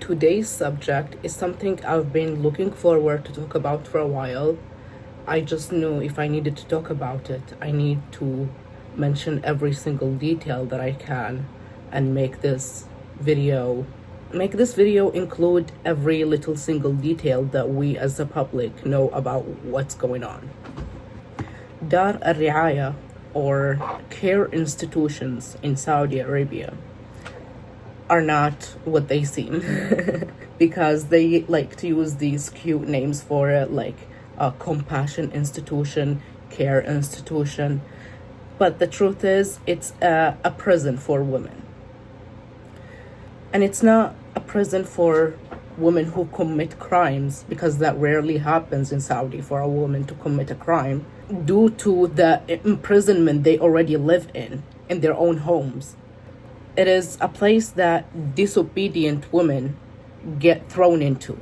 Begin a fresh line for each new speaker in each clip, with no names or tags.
Today's subject is something I've been looking forward to talk about for a while. I just knew if I needed to talk about it, I need to mention every single detail that I can and make this video include every little single detail that we as the public know about what's going on. Dar Alreaya, or care institutions in Saudi Arabia, are not what they seem because they like to use these cute names for it, like a compassion institution, care institution. But the truth is, it's a prison for women. And it's not a prison for women who commit crimes, because that rarely happens in Saudi, for a woman to commit a crime due to the imprisonment they already live in their own homes. It is a place that disobedient women get thrown into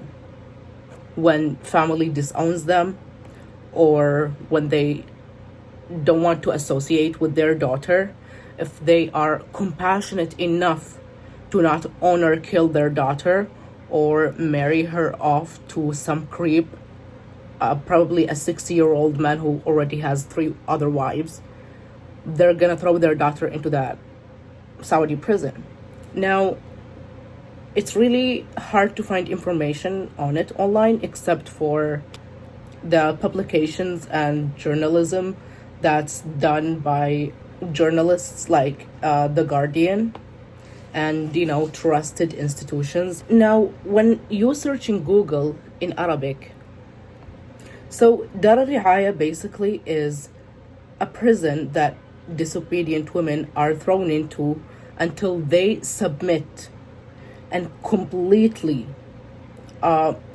when family disowns them, or when they don't want to associate with their daughter, if they are compassionate enough to not own or kill their daughter or marry her off to some creep, probably a 60-year-old man who already has 3 other wives, they're gonna throw their daughter into that Saudi prison. Now, it's really hard to find information on it online, except for the publications and journalism that's done by journalists like The Guardian and, trusted institutions. Now, when you search in Google in Arabic, so Dar Alreaya basically is a prison that disobedient women are thrown into until they submit and completely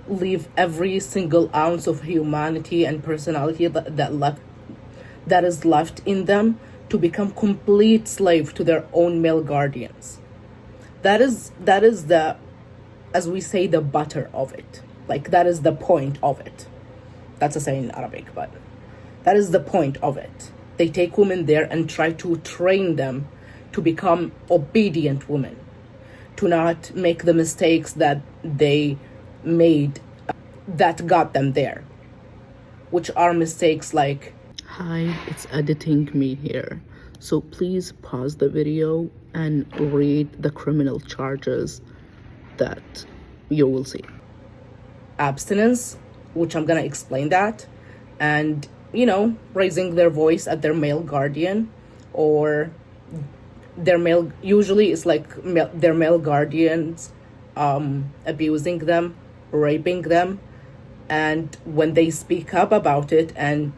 leave every single ounce of humanity and personality that is left in them, to become complete slave to their own male guardians. That is the, as we say, the butter of it. Like, that is the point of it. That's a saying in Arabic, but that is the point of it. They take women there and try to train them to become obedient women, to not make the mistakes that they made that got them there, which are mistakes like, hi, it's editing me here, so please pause the video and read the criminal charges that you will see. Abstinence, which I'm gonna explain that, and raising their voice at their male guardian, or their male, usually it's like their male guardians abusing them, raping them, and when they speak up about it and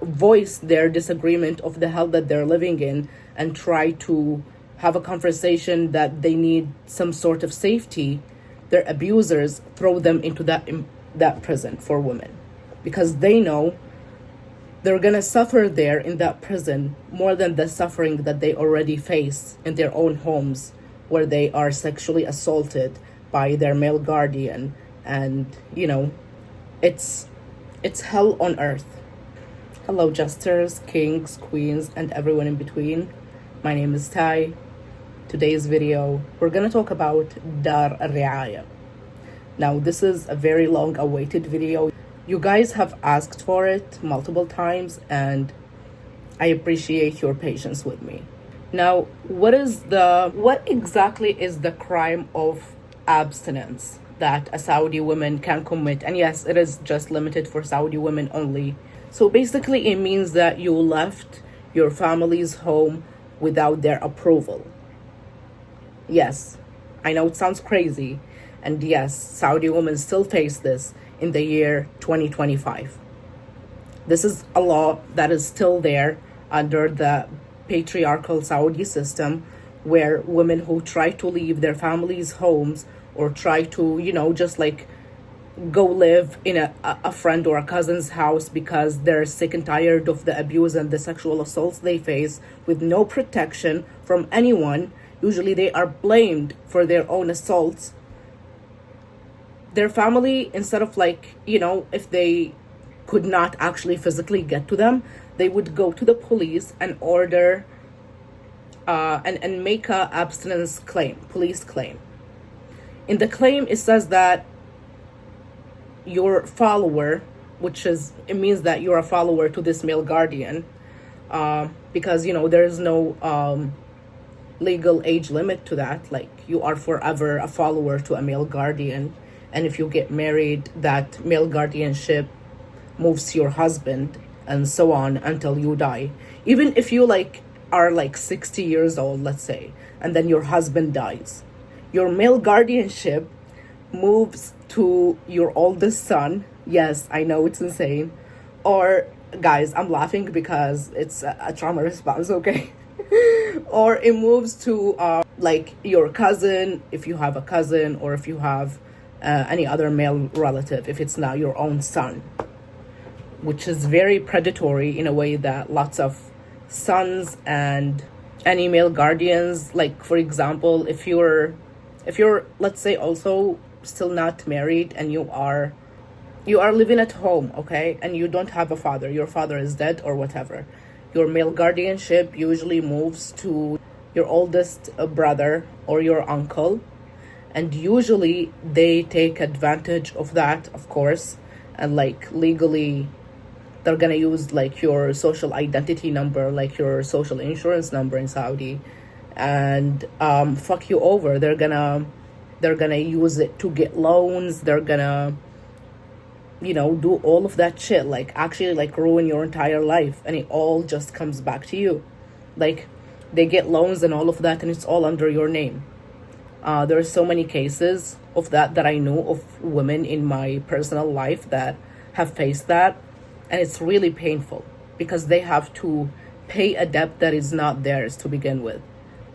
voice their disagreement of the hell that they're living in, and try to have a conversation that they need some sort of safety, their abusers throw them into that prison for women, because they know they're gonna suffer there in that prison more than the suffering that they already face in their own homes, where they are sexually assaulted by their male guardian, and it's hell on earth. Hello, jesters, kings, queens, and everyone in between. My name is Tai. Today's video, we're gonna talk about Dar Alreaya. Now, this is a very long awaited video. You guys have asked for it multiple times, and I appreciate your patience with me. Now, what exactly is the crime of abstinence that a Saudi woman can commit? And yes, it is just limited for Saudi women only. So basically, it means that you left your family's home without their approval. Yes, I know it sounds crazy. And yes, Saudi women still face this in the year 2025. This is a law that is still there under the patriarchal Saudi system, where women who try to leave their families' homes, or try to, just like go live in a friend or a cousin's house because they're sick and tired of the abuse and the sexual assaults they face, with no protection from anyone. Usually they are blamed for their own assaults. Their family, instead of if they could not actually physically get to them, they would go to the police and order and make a abstinence claim, police claim. In the claim, it says that your follower, it means that you're a follower to this male guardian, because, you know, there is no legal age limit to that. Like, you are forever a follower to a male guardian. And if you get married, that male guardianship moves to your husband, and so on until you die. Even if you are 60 years old, let's say, and then your husband dies, your male guardianship moves to your oldest son. Yes, I know it's insane. Or, guys, I'm laughing because it's a trauma response, okay? Or it moves to your cousin, if you have a cousin, or if you have any other male relative, if it's not your own son, which is very predatory in a way that lots of sons and any male guardians, like, for example, if you're let's say also still not married, and you are living at home, okay, and you don't have a father, your father is dead or whatever, your male guardianship usually moves to your oldest brother or your uncle. And usually they take advantage of that, of course, and legally they're gonna use your social identity number, your social insurance number in Saudi, and fuck you over. They're gonna use it to get loans. They're gonna, do all of that shit, actually ruin your entire life, and it all just comes back to you. They get loans and all of that, and it's all under your name. There are so many cases of that I know of women in my personal life that have faced that, and it's really painful because they have to pay a debt that is not theirs to begin with,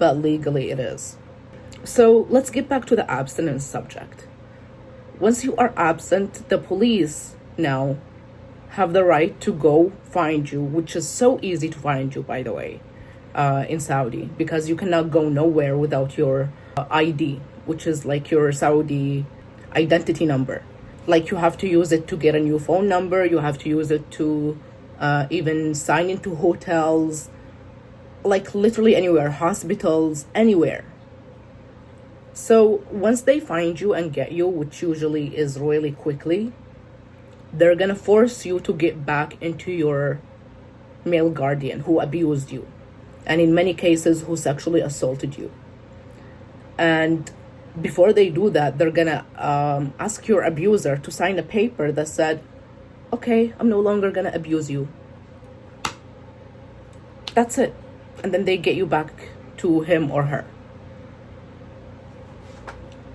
but legally it is. So let's get back to the abstinence subject. Once you are absent, the police now have the right to go find you, which is so easy to find you, by the way, in Saudi, because you cannot go nowhere without your ID, which is your Saudi identity number. You have to use it to get a new phone number. You have to use it to even sign into hotels, literally anywhere, hospitals, anywhere. So once they find you and get you, which usually is really quickly, they're gonna force you to get back into your male guardian who abused you, and in many cases who sexually assaulted you. And before they do that, they're gonna ask your abuser to sign a paper that said, okay, I'm no longer gonna abuse you. That's it. And then they get you back to him or her.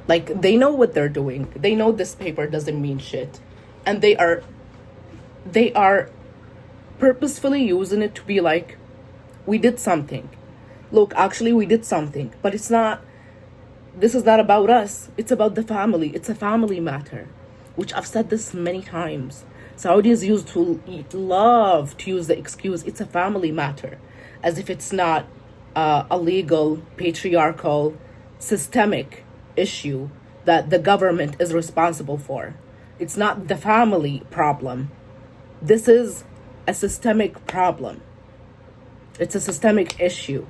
They know what they're doing. They know this paper doesn't mean shit. And they are purposefully using it to be we did something. Look, actually we did something, but this is not about us. It's about the family. It's a family matter, which I've said this many times. Saudis love to use the excuse, it's a family matter, as if it's not a legal, patriarchal, systemic issue that the government is responsible for. It's not the family problem. This is a systemic problem. It's a systemic issue.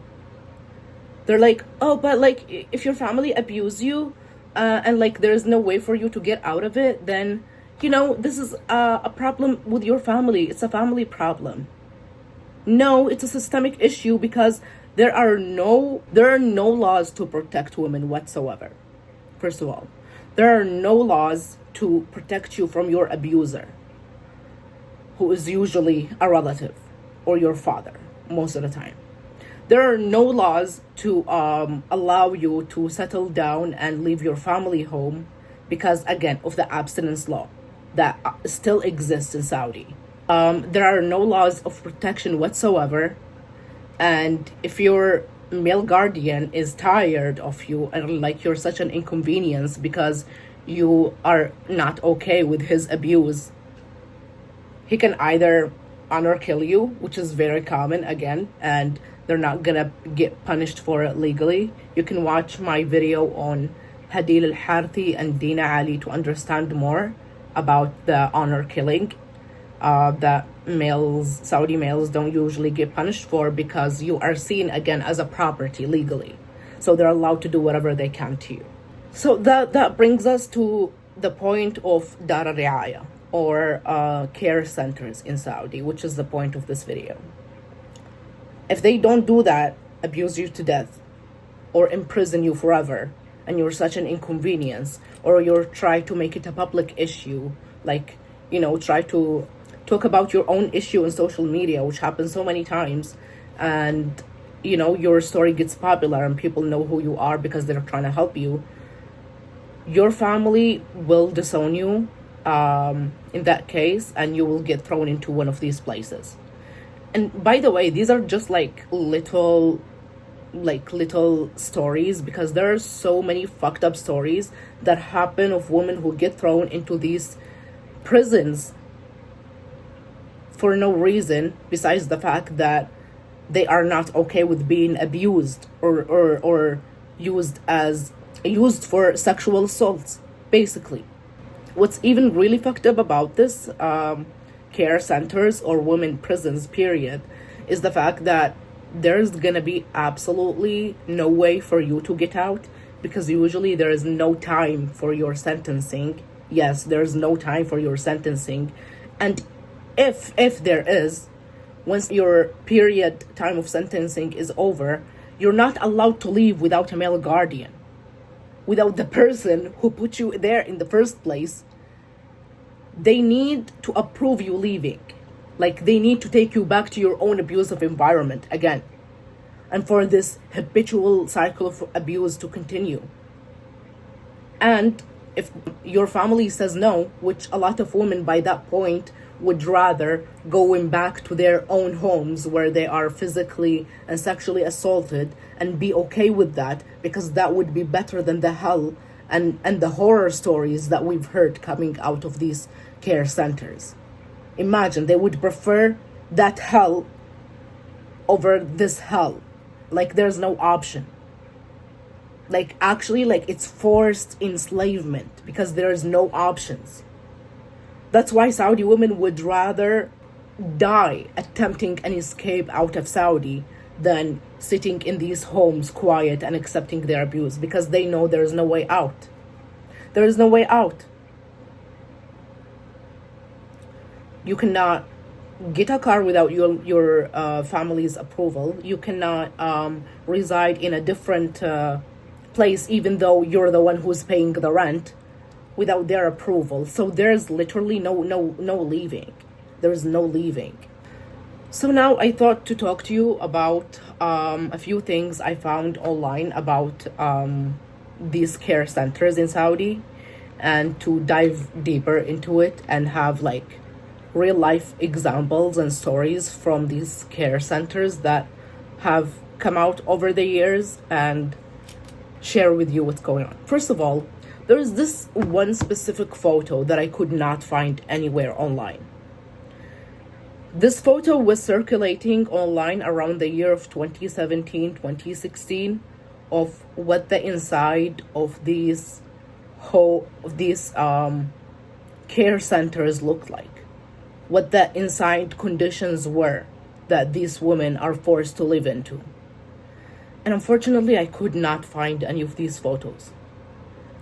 They're oh, but if your family abuse you and there's no way for you to get out of it, then this is a problem with your family. It's a family problem. No, it's a systemic issue, because there are no laws to protect women whatsoever. First of all, there are no laws to protect you from your abuser, who is usually a relative or your father most of the time. There are no laws to allow you to settle down and leave your family home because, again, of the abstinence law that still exists in Saudi. There are no laws of protection whatsoever. And if your male guardian is tired of you and you're such an inconvenience because you are not okay with his abuse, he can either honor kill you, which is very common again, and they're not gonna get punished for it legally. You can watch my video on Hadil al-Harthi and Dina Ali to understand more about the honor killing that Saudi males don't usually get punished for, because you are seen again as a property legally. So they're allowed to do whatever they can to you. So that brings us to the point of Dar Alreaya, or care centers in Saudi, which is the point of this video. If they don't do that, abuse you to death, or imprison you forever, and you're such an inconvenience, or you're try to make it a public issue, like, try to talk about your own issue in social media, which happens so many times, and your story gets popular and people know who you are because they're trying to help you, your family will disown you in that case, and you will get thrown into one of these places. And by the way, these are just like little stories, because there are so many fucked up stories that happen of women who get thrown into these prisons for no reason besides the fact that they are not okay with being abused or used for sexual assaults, basically. What's even really fucked up about this care centers or women prisons period is the fact that there's gonna be absolutely no way for you to get out, because usually there is no time for your sentencing. Yes, there's no time for your sentencing. And if there is, once your period time of sentencing is over, you're not allowed to leave without a male guardian, without the person who put you there in the first place. They need to approve you leaving. Like, they need to take you back to your own abusive environment again, and for this habitual cycle of abuse to continue. And if your family says no, which a lot of women by that point would rather going back to their own homes where they are physically and sexually assaulted, and be okay with that, because that would be better than the hell and the horror stories that we've heard coming out of these care centers. Imagine, they would prefer that hell over this hell. Like, there's no option. Like, actually, like, it's forced enslavement because there's no options. That's why Saudi women would rather die attempting an escape out of Saudi than sitting in these homes quiet and accepting their abuse, because they know there is no way out. There is no way out. You cannot get a car without your family's approval. You cannot reside in a different place, even though you're the one who's paying the rent, without their approval. So there's literally no leaving. There's no leaving. So now I thought to talk to you about a few things I found online about these care centers in Saudi, and to dive deeper into it and have like real life examples and stories from these care centers that have come out over the years, and share with you what's going on. First of all, there is this one specific photo that I could not find anywhere online. This photo was circulating online around the year of 2017, 2016, of what the inside of these care centers looked like, what the inside conditions were that these women are forced to live into. And unfortunately, I could not find any of these photos.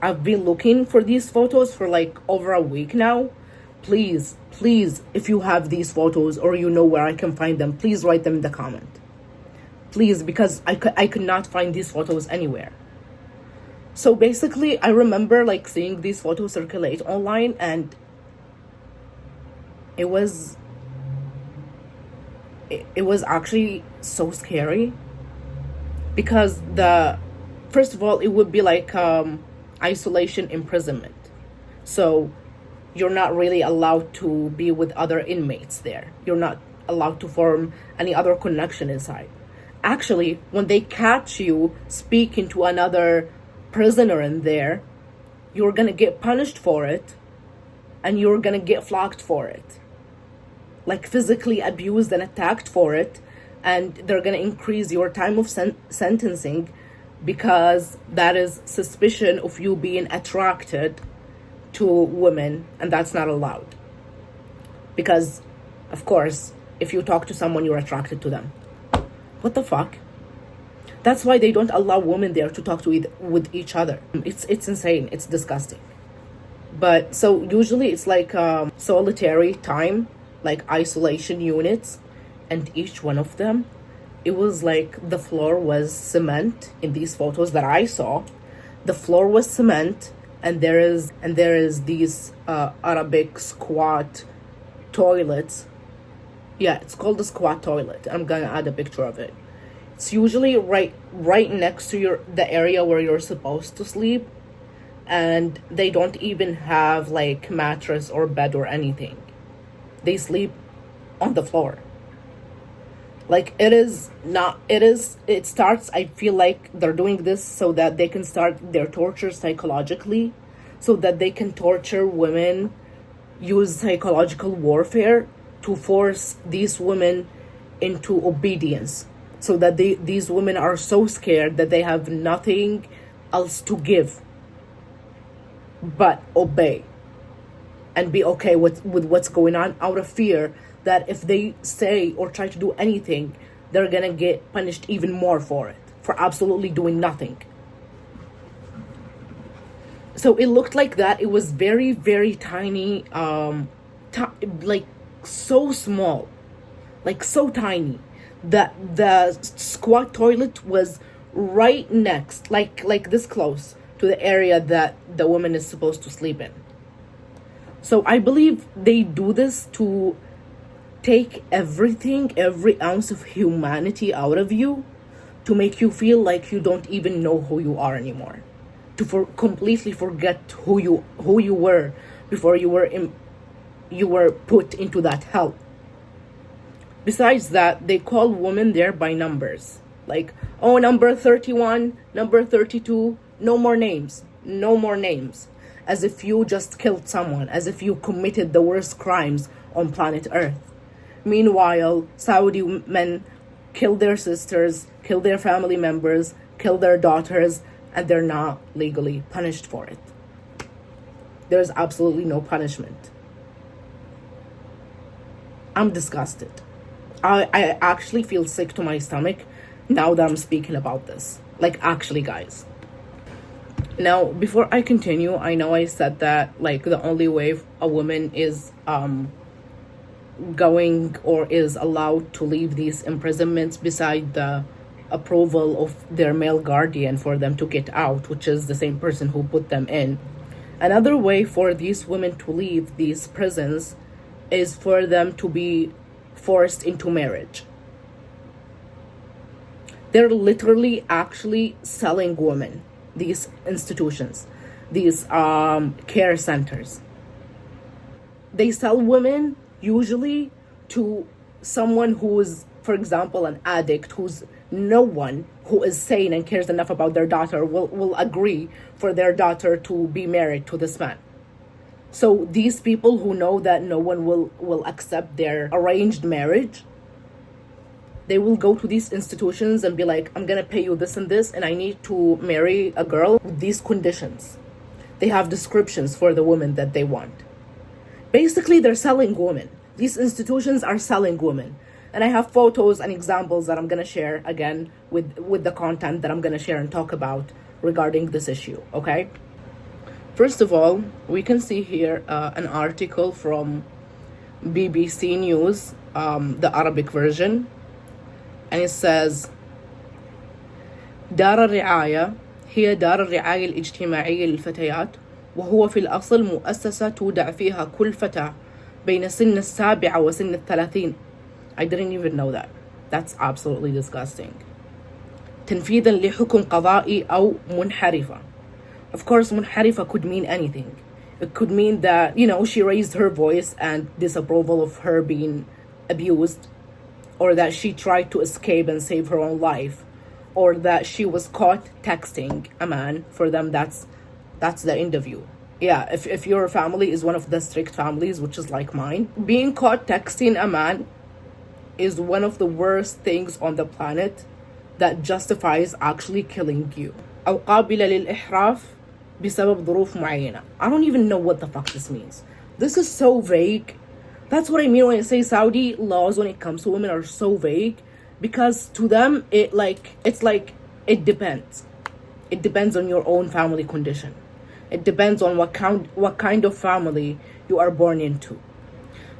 I've been looking for these photos for like over a week now. Please, if you have these photos or you know where I can find them, please write them in the comment. Please, because I could not find these photos anywhere. So basically, I remember like seeing these photos circulate online, and it was actually so scary, because first of all, it would be like isolation imprisonment. So you're not really allowed to be with other inmates there. You're not allowed to form any other connection inside. Actually, when they catch you speaking to another prisoner in there, you're gonna get punished for it, and you're gonna get flogged for it, like physically abused and attacked for it, and they're gonna increase your time of sentencing, because that is suspicion of you being attracted to women, and that's not allowed. Because, of course, if you talk to someone, you're attracted to them. What the fuck? That's why they don't allow women there to talk to with each other. It's insane. It's disgusting. But so usually it's like solitary time, like isolation units, and each one of them, it was like the floor was cement. In these photos that I saw, the floor was cement, and there is these Arabic squat toilets. Yeah, it's called the squat toilet. I'm gonna add a picture of it. It's usually right next to the area where you're supposed to sleep, and they don't even have like mattress or bed or anything. They sleep on the floor. Like it starts, I feel like they're doing this so that they can start their torture psychologically, so that they can torture women, use psychological warfare to force these women into obedience, so that these women are so scared that they have nothing else to give but obey and be okay with what's going on, out of fear that if they say or try to do anything, they're gonna get punished even more for it, for absolutely doing nothing. So it looked like that. It was very, very tiny, like so small, like so tiny, that the squat toilet was right next, like this close to the area that the woman is supposed to sleep in. So I believe they do this to take everything, every ounce of humanity out of you, to make you feel like you don't even know who you are anymore, to completely forget who you were before you were put into that hell. Besides that, they call women there by numbers, like, oh, number 31, number 32, no more names, as if you just killed someone, as if you committed the worst crimes on planet Earth. Meanwhile, Saudi men kill their sisters, kill their family members, kill their daughters, and they're not legally punished for it. There's absolutely no punishment. I'm disgusted. I actually feel sick to my stomach now that I'm speaking about this. Like, actually, guys. Now, before I continue, I know I said that, like, the only way a woman is going or is allowed to leave these imprisonments beside the approval of their male guardian for them to get out, which is the same person who put them in. Another way for these women to leave these prisons is for them to be forced into marriage. They're literally actually selling women, these institutions, these care centers. They sell women usually to someone who's, for example, an addict, who's no one who is sane and cares enough about their daughter will agree for their daughter to be married to this man. So these people who know that no one will accept their arranged marriage, they will go to these institutions and be like, I'm gonna pay you this and this, and I need to marry a girl with these conditions. They have descriptions for the woman that they want. Basically, they're selling women. These institutions are selling women. And I have photos and examples that I'm gonna share again with the content that I'm gonna share and talk about regarding this issue, okay? First of all, we can see here an article from BBC News, the Arabic version, and it says, دار الرعاية هي دار الرعاية الاجتماعية للفتيات، وهو في الأصل مؤسسة تودع فيها كل فتاة بين سن 7 وسن 30. I didn't even know that. That's absolutely disgusting. تنفيذا لحكم قضائي أو منحرفة. Of course, منحرفة could mean anything. It could mean that, she raised her voice and disapproval of her being abused, or that she tried to escape and save her own life, or that she was caught texting a man. For them, that's the interview. Yeah, if your family is one of the strict families, which is like mine, being caught texting a man is one of the worst things on the planet that justifies actually killing you. أو قابلة للإحراف بسبب ظروف معينة. I don't even know what the fuck this means. This is so vague. That's what I mean when I say Saudi laws when it comes to women are so vague, because to them it's like It depends. It depends on your own family condition. It depends on what kind of family you are born into.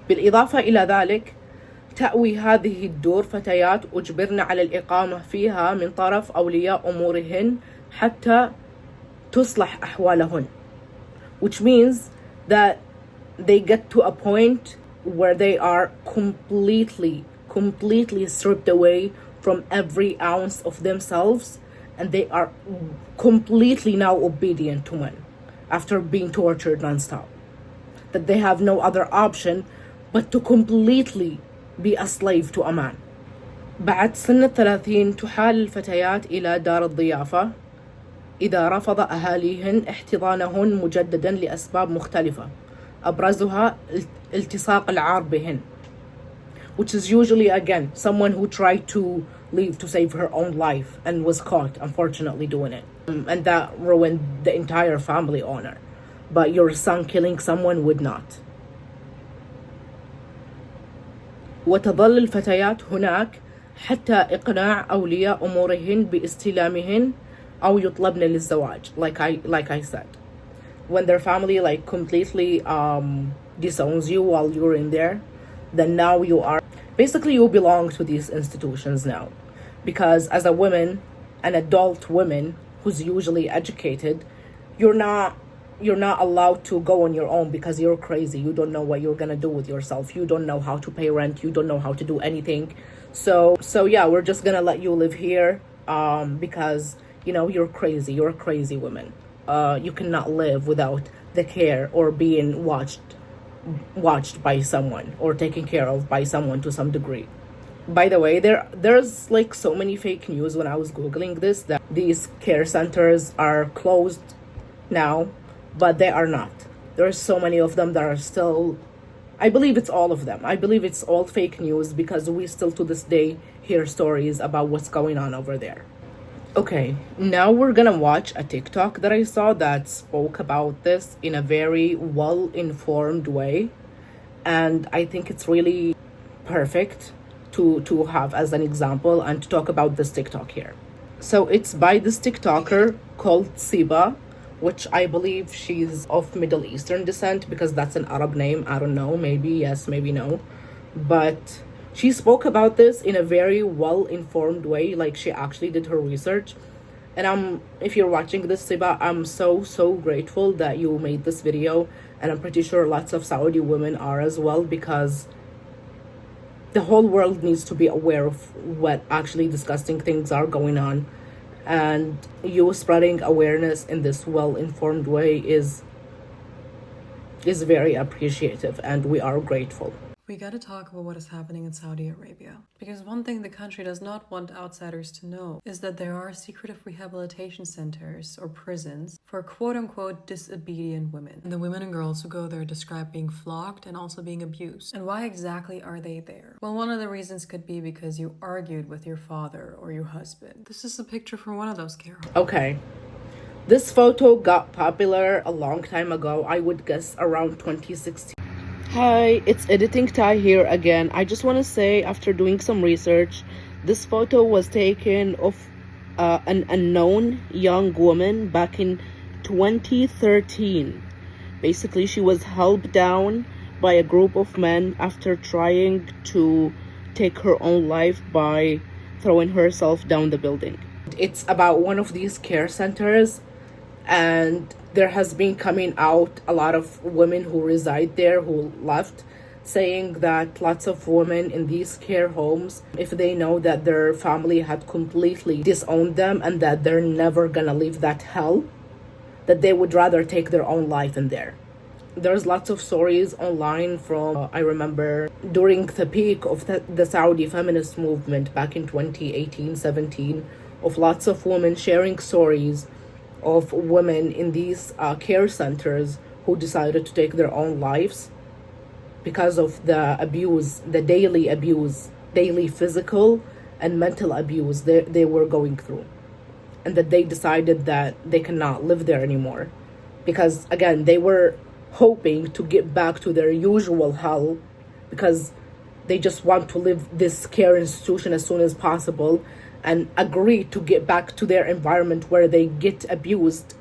بالإضافة إلى ذلك تأوي هذه الدور فتيات أجبرن على الإقامة فيها من طرف أولياء أمورهن حتى تصلح أحوالهن, which means that they get to a point where they are completely stripped away from every ounce of themselves, and they are completely now obedient to men after being tortured nonstop. That they have no other option but to completely be a slave to a man. بعد سن 30 تحال الفتيات إلى دار الضيافة إذا رفض أهاليهن احتضانهن مجددا لأسباب مختلفة أبرزها التصاق العار بهن, which is usually again someone who tried to leave to save her own life and was caught unfortunately doing it, and that ruined the entire family honor, but your son killing someone would not. وتظل الفتيات هناك حتى إقناع أولياء أمورهن باستلامهن أو يطلبن للزواج, like I said. When their family like completely disowns you while you're in there, then now you are basically, you belong to these institutions now, because as a woman, an adult woman who's usually educated, you're not allowed to go on your own because you're crazy. You don't know what you're gonna do with yourself. You don't know how to pay rent. You don't know how to do anything. So yeah, we're just gonna let you live here because you're crazy. You're a crazy woman. You cannot live without the care or being watched by someone or taken care of by someone to some degree. By the way, there's like so many fake news when I was googling this, that these care centers are closed now, but they are not. There's so many of them that are still, I believe it's all of them. I believe it's all fake news because we still to this day hear stories about what's going on over there. Okay, now we're gonna watch a TikTok that I saw that spoke about this in a very well-informed way, and I think it's really perfect to have as an example and to talk about this TikTok here. So it's by this TikToker called Siba, which I believe she's of Middle Eastern descent because that's an Arab name. I don't know, maybe yes, maybe no, but she spoke about this in a very well-informed way, like she actually did her research. And if you're watching this, Siba, I'm so grateful that you made this video, and I'm pretty sure lots of Saudi women are as well, because the whole world needs to be aware of what actually disgusting things are going on, and you spreading awareness in this well-informed way is very appreciative, and we are grateful.
We gotta talk about what is happening in Saudi Arabia, because one thing the country does not want outsiders to know is that there are secretive rehabilitation centers or prisons for quote-unquote disobedient women. And the women and girls who go there describe being flogged and also being abused. And why exactly are they there? Well, one of the reasons could be because you argued with your father or your husband. This is a picture from one of those care homes.
Okay. This photo got popular a long time ago, I would guess around 2016. Hi, it's Editing Ty here again. I just want to say, after doing some research, this photo was taken of an unknown young woman back in 2013. Basically, she was held down by a group of men after trying to take her own life by throwing herself down the building. It's about one of these care centers, and there has been coming out a lot of women who reside there who left, saying that lots of women in these care homes, if they know that their family had completely disowned them and that they're never gonna leave that hell, that they would rather take their own life in there. There's lots of stories online from, I remember during the peak of the Saudi feminist movement back in 2018-17, of lots of women sharing stories of women in these care centers who decided to take their own lives because of the abuse, the daily physical and mental abuse they were going through, and that they decided that they cannot live there anymore because, again, they were hoping to get back to their usual hell because they just want to leave this care institution as soon as possible and agree to get back to their environment where they get abused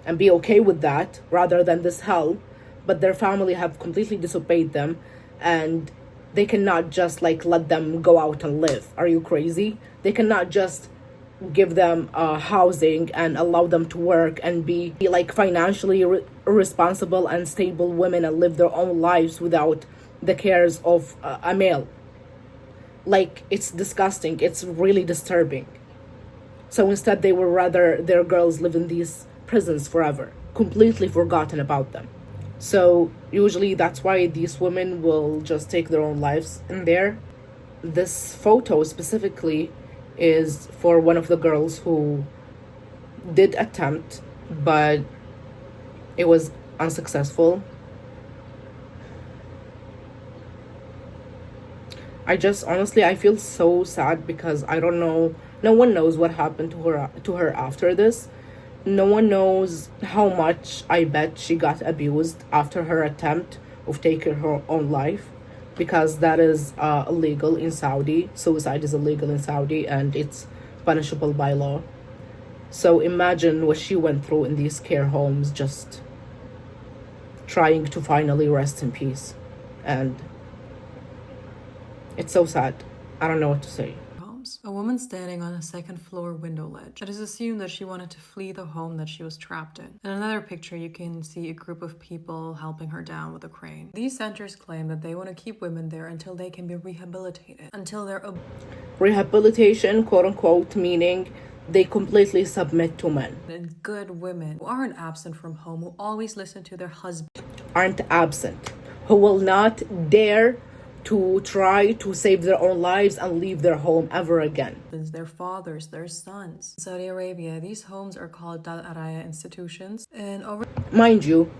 and be okay with that rather than this hell, but their family have completely disobeyed them, and they cannot just like let them go out and live. Are you crazy? They cannot just give them housing and allow them to work and be like financially responsible and stable women and live their own lives without the cares of a male. Like, it's disgusting. It's really disturbing. So instead, they would rather their girls live in these prisons forever, completely forgotten about them. So usually that's why these women will just take their own lives in there. This photo specifically is for one of the girls who did attempt, but it was unsuccessful. I feel so sad because I don't know, no one knows what happened to her after this. No one knows how much I bet she got abused after her attempt of taking her own life, because that is illegal in Saudi. Suicide is illegal in Saudi and it's punishable by law. So imagine what she went through in these care homes, just trying to finally rest in peace. And it's so sad. I don't know what to say.
A woman standing on a second floor window ledge. It is assumed that she wanted to flee the home that she was trapped in. In another picture, you can see a group of people helping her down with a crane. These centers claim that they want to keep women there until they can be rehabilitated, until they're
rehabilitation, quote unquote, meaning they completely submit to men.
And good women who aren't absent from home, who always listen to their husband.
Aren't absent, who will not dare to try to save their own lives and leave their home ever again.
Their fathers, their sons. In Saudi Arabia, these homes are called Dar Alreaya institutions. And
mind you,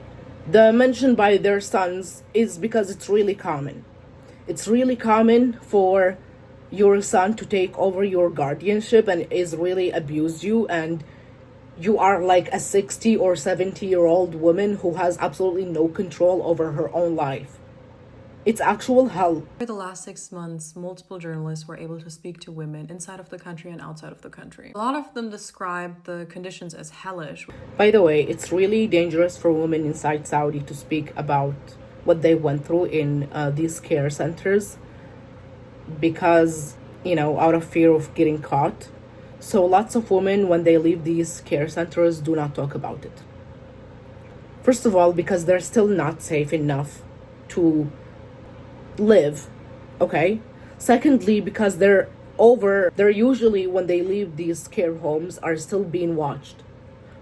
the mention by their sons is because it's really common. It's really common for your son to take over your guardianship and is really abuse you, and you are like a 60 or 70-year-old woman who has absolutely no control over her own life. It's actual hell.
For the last 6 months, multiple journalists were able to speak to women inside of the country and outside of the country. A lot of them described the conditions as hellish.
By the way, it's really dangerous for women inside Saudi to speak about what they went through in these care centers because, out of fear of getting caught. So lots of women, when they leave these care centers, do not talk about it. First of all, because they're still not safe enough to live, okay? Secondly, because they're usually, when they leave these care homes, are still being watched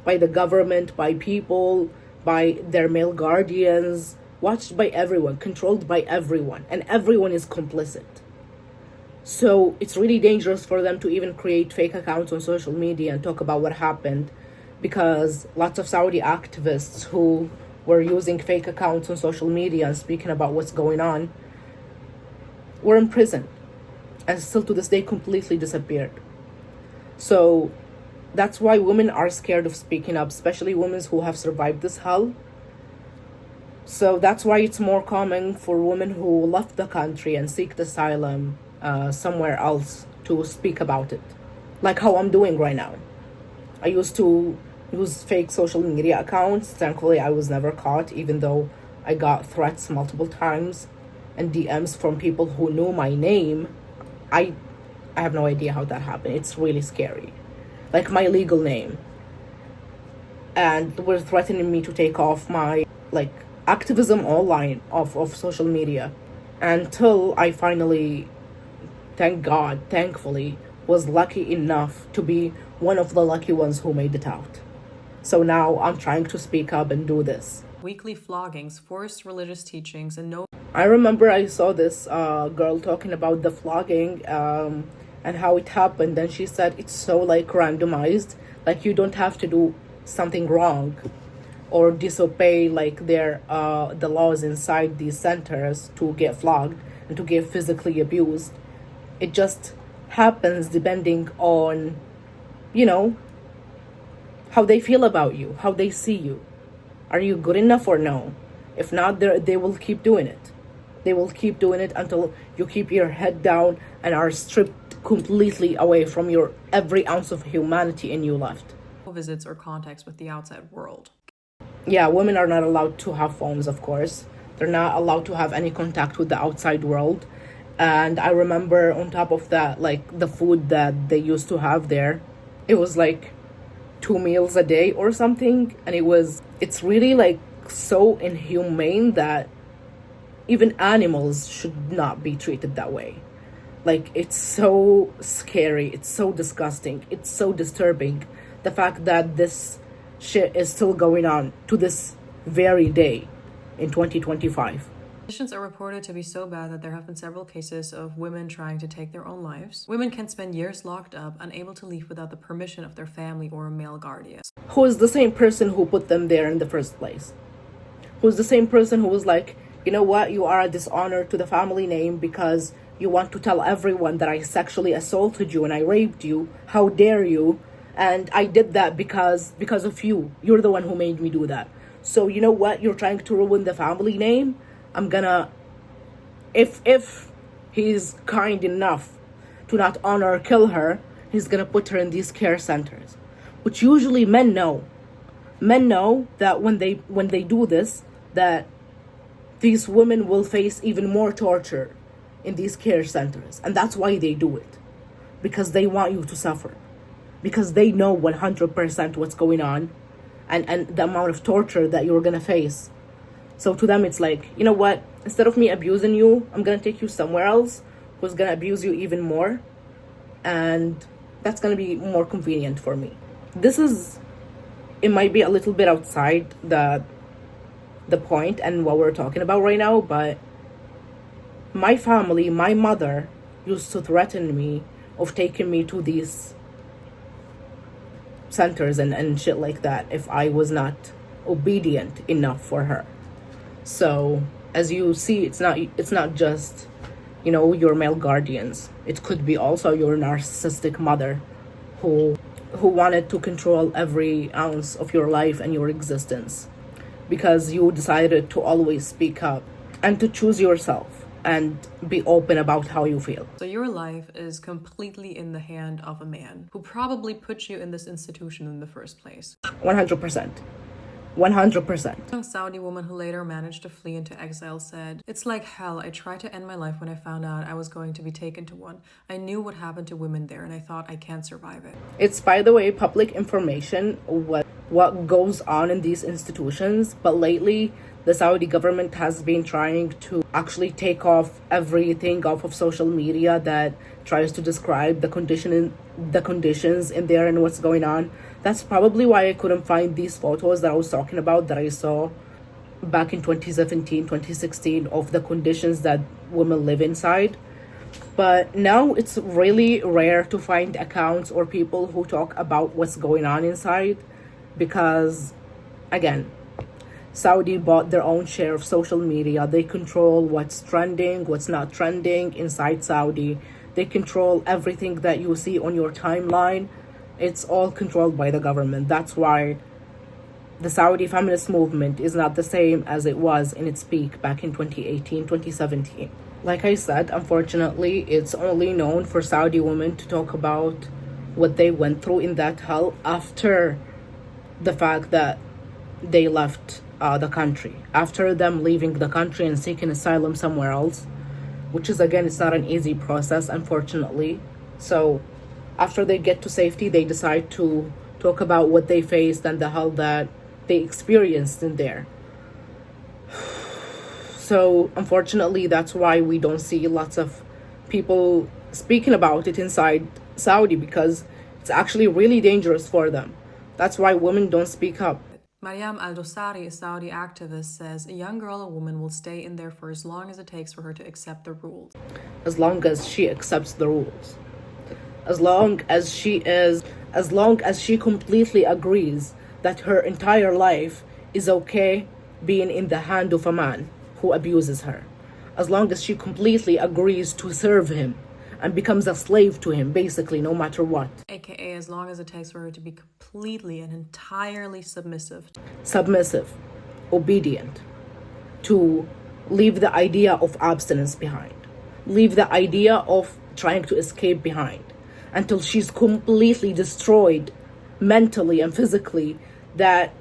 by the government, by people, by their male guardians, watched by everyone, controlled by everyone, and everyone is complicit. So it's really dangerous for them to even create fake accounts on social media and talk about what happened, because lots of Saudi activists who were using fake accounts on social media and speaking about what's going on were in prison and still to this day completely disappeared. So that's why women are scared of speaking up, especially women who have survived this hell. So that's why it's more common for women who left the country and seek asylum somewhere else to speak about it, like how I'm doing right now. I used to use fake social media accounts. Thankfully, I was never caught, even though I got threats multiple times and DMs from people who knew my name. I have no idea how that happened. It's really scary. Like my legal name. And were threatening me to take off my activism online of social media, until I finally, thankfully, was lucky enough to be one of the lucky ones who made it out. So now I'm trying to speak up and do this.
Weekly floggings, forced religious teachings, and no...
I remember I saw this girl talking about the flogging and how it happened, and she said it's so randomized, you don't have to do something wrong or disobey the laws inside these centers to get flogged and to get physically abused. It just happens depending on how they feel about you, how they see you. Are you good enough or no? If not, they will keep doing it. They will keep doing it until you keep your head down and are stripped completely away from your every ounce of humanity in you left.
Visits or contacts with the outside world.
Yeah, women are not allowed to have phones, of course. They're not allowed to have any contact with the outside world. And I remember on top of that, like the food that they used to have there, it was like 2 meals a day or something. And it's really like so inhumane that even animals should not be treated that way. Like, it's so scary, it's so disgusting, it's so disturbing. The fact that this shit is still going on to this very day in 2025.
Conditions are reported to be so bad that there have been several cases of women trying to take their own lives. Women can spend years locked up, unable to leave without the permission of their family or a male guardian.
Who is the same person who put them there in the first place? Who's the same person who was like, you know what, you are a dishonor to the family name because you want to tell everyone that I sexually assaulted you and I raped you. How dare you? And I did that because of you. You're the one who made me do that. So you know what? You're trying to ruin the family name. I'm gonna, if he's kind enough to not honor or kill her, he's gonna put her in these care centers, which usually men know. Men know that when they do this, that these women will face even more torture in these care centers, and that's why they do it, because they want you to suffer. Because they know 100% what's going on and the amount of torture that you're gonna face. So to them, it's like, you know what? Instead of me abusing you, I'm gonna take you somewhere else who's gonna abuse you even more. And that's gonna be more convenient for me. It might be a little bit outside the point and what we're talking about right now, but my family, my mother used to threaten me of taking me to these centers and shit like that if I was not obedient enough for her. So as you see, it's not just, you know, your male guardians. It could be also your narcissistic mother who wanted to control every ounce of your life and your existence because you decided to always speak up and to choose yourself and be open about how you feel.
So your life is completely in the hand of a man who probably put you in this institution in the first place.
100%. 100%.
A Saudi woman who later managed to flee into exile said, "It's like hell. I tried to end my life when I found out I was going to be taken to one. I knew what happened to women there and I thought I can't survive it."
It's, by the way, public information what goes on in these institutions, but lately the Saudi government has been trying to actually take off everything off of social media that tries to describe the conditions in there and what's going on. That's probably why I couldn't find these photos that I was talking about that I saw back in 2017, 2016 of the conditions that women live inside. But now it's really rare to find accounts or people who talk about what's going on inside because, again, Saudi bought their own share of social media. They control what's trending, what's not trending inside Saudi. They control everything that you see on your timeline. It's all controlled by the government. That's why the Saudi feminist movement is not the same as it was in its peak back in 2018, 2017. Like I said, unfortunately, it's only known for Saudi women to talk about what they went through in that hell after the fact that they left the country, after them leaving the country and seeking asylum somewhere else, which is, again, it's not an easy process, unfortunately. So after they get to safety, they decide to talk about what they faced and the hell that they experienced in there. So unfortunately, that's why we don't see lots of people speaking about it inside Saudi, because it's actually really dangerous for them. That's why women don't speak up.
Mariam Al-Dosari, a Saudi activist, says a young girl or woman will stay in there for as long as it takes for her to accept the rules.
As long as she accepts the rules. As long as she completely agrees that her entire life is okay being in the hand of a man who abuses her. As long as she completely agrees to serve him and becomes a slave to him, basically, no matter what.
AKA as long as it takes for her to be completely and entirely submissive.
Submissive, obedient, to leave the idea of abstinence behind. Leave the idea of trying to escape behind, until she's completely destroyed mentally and physically, that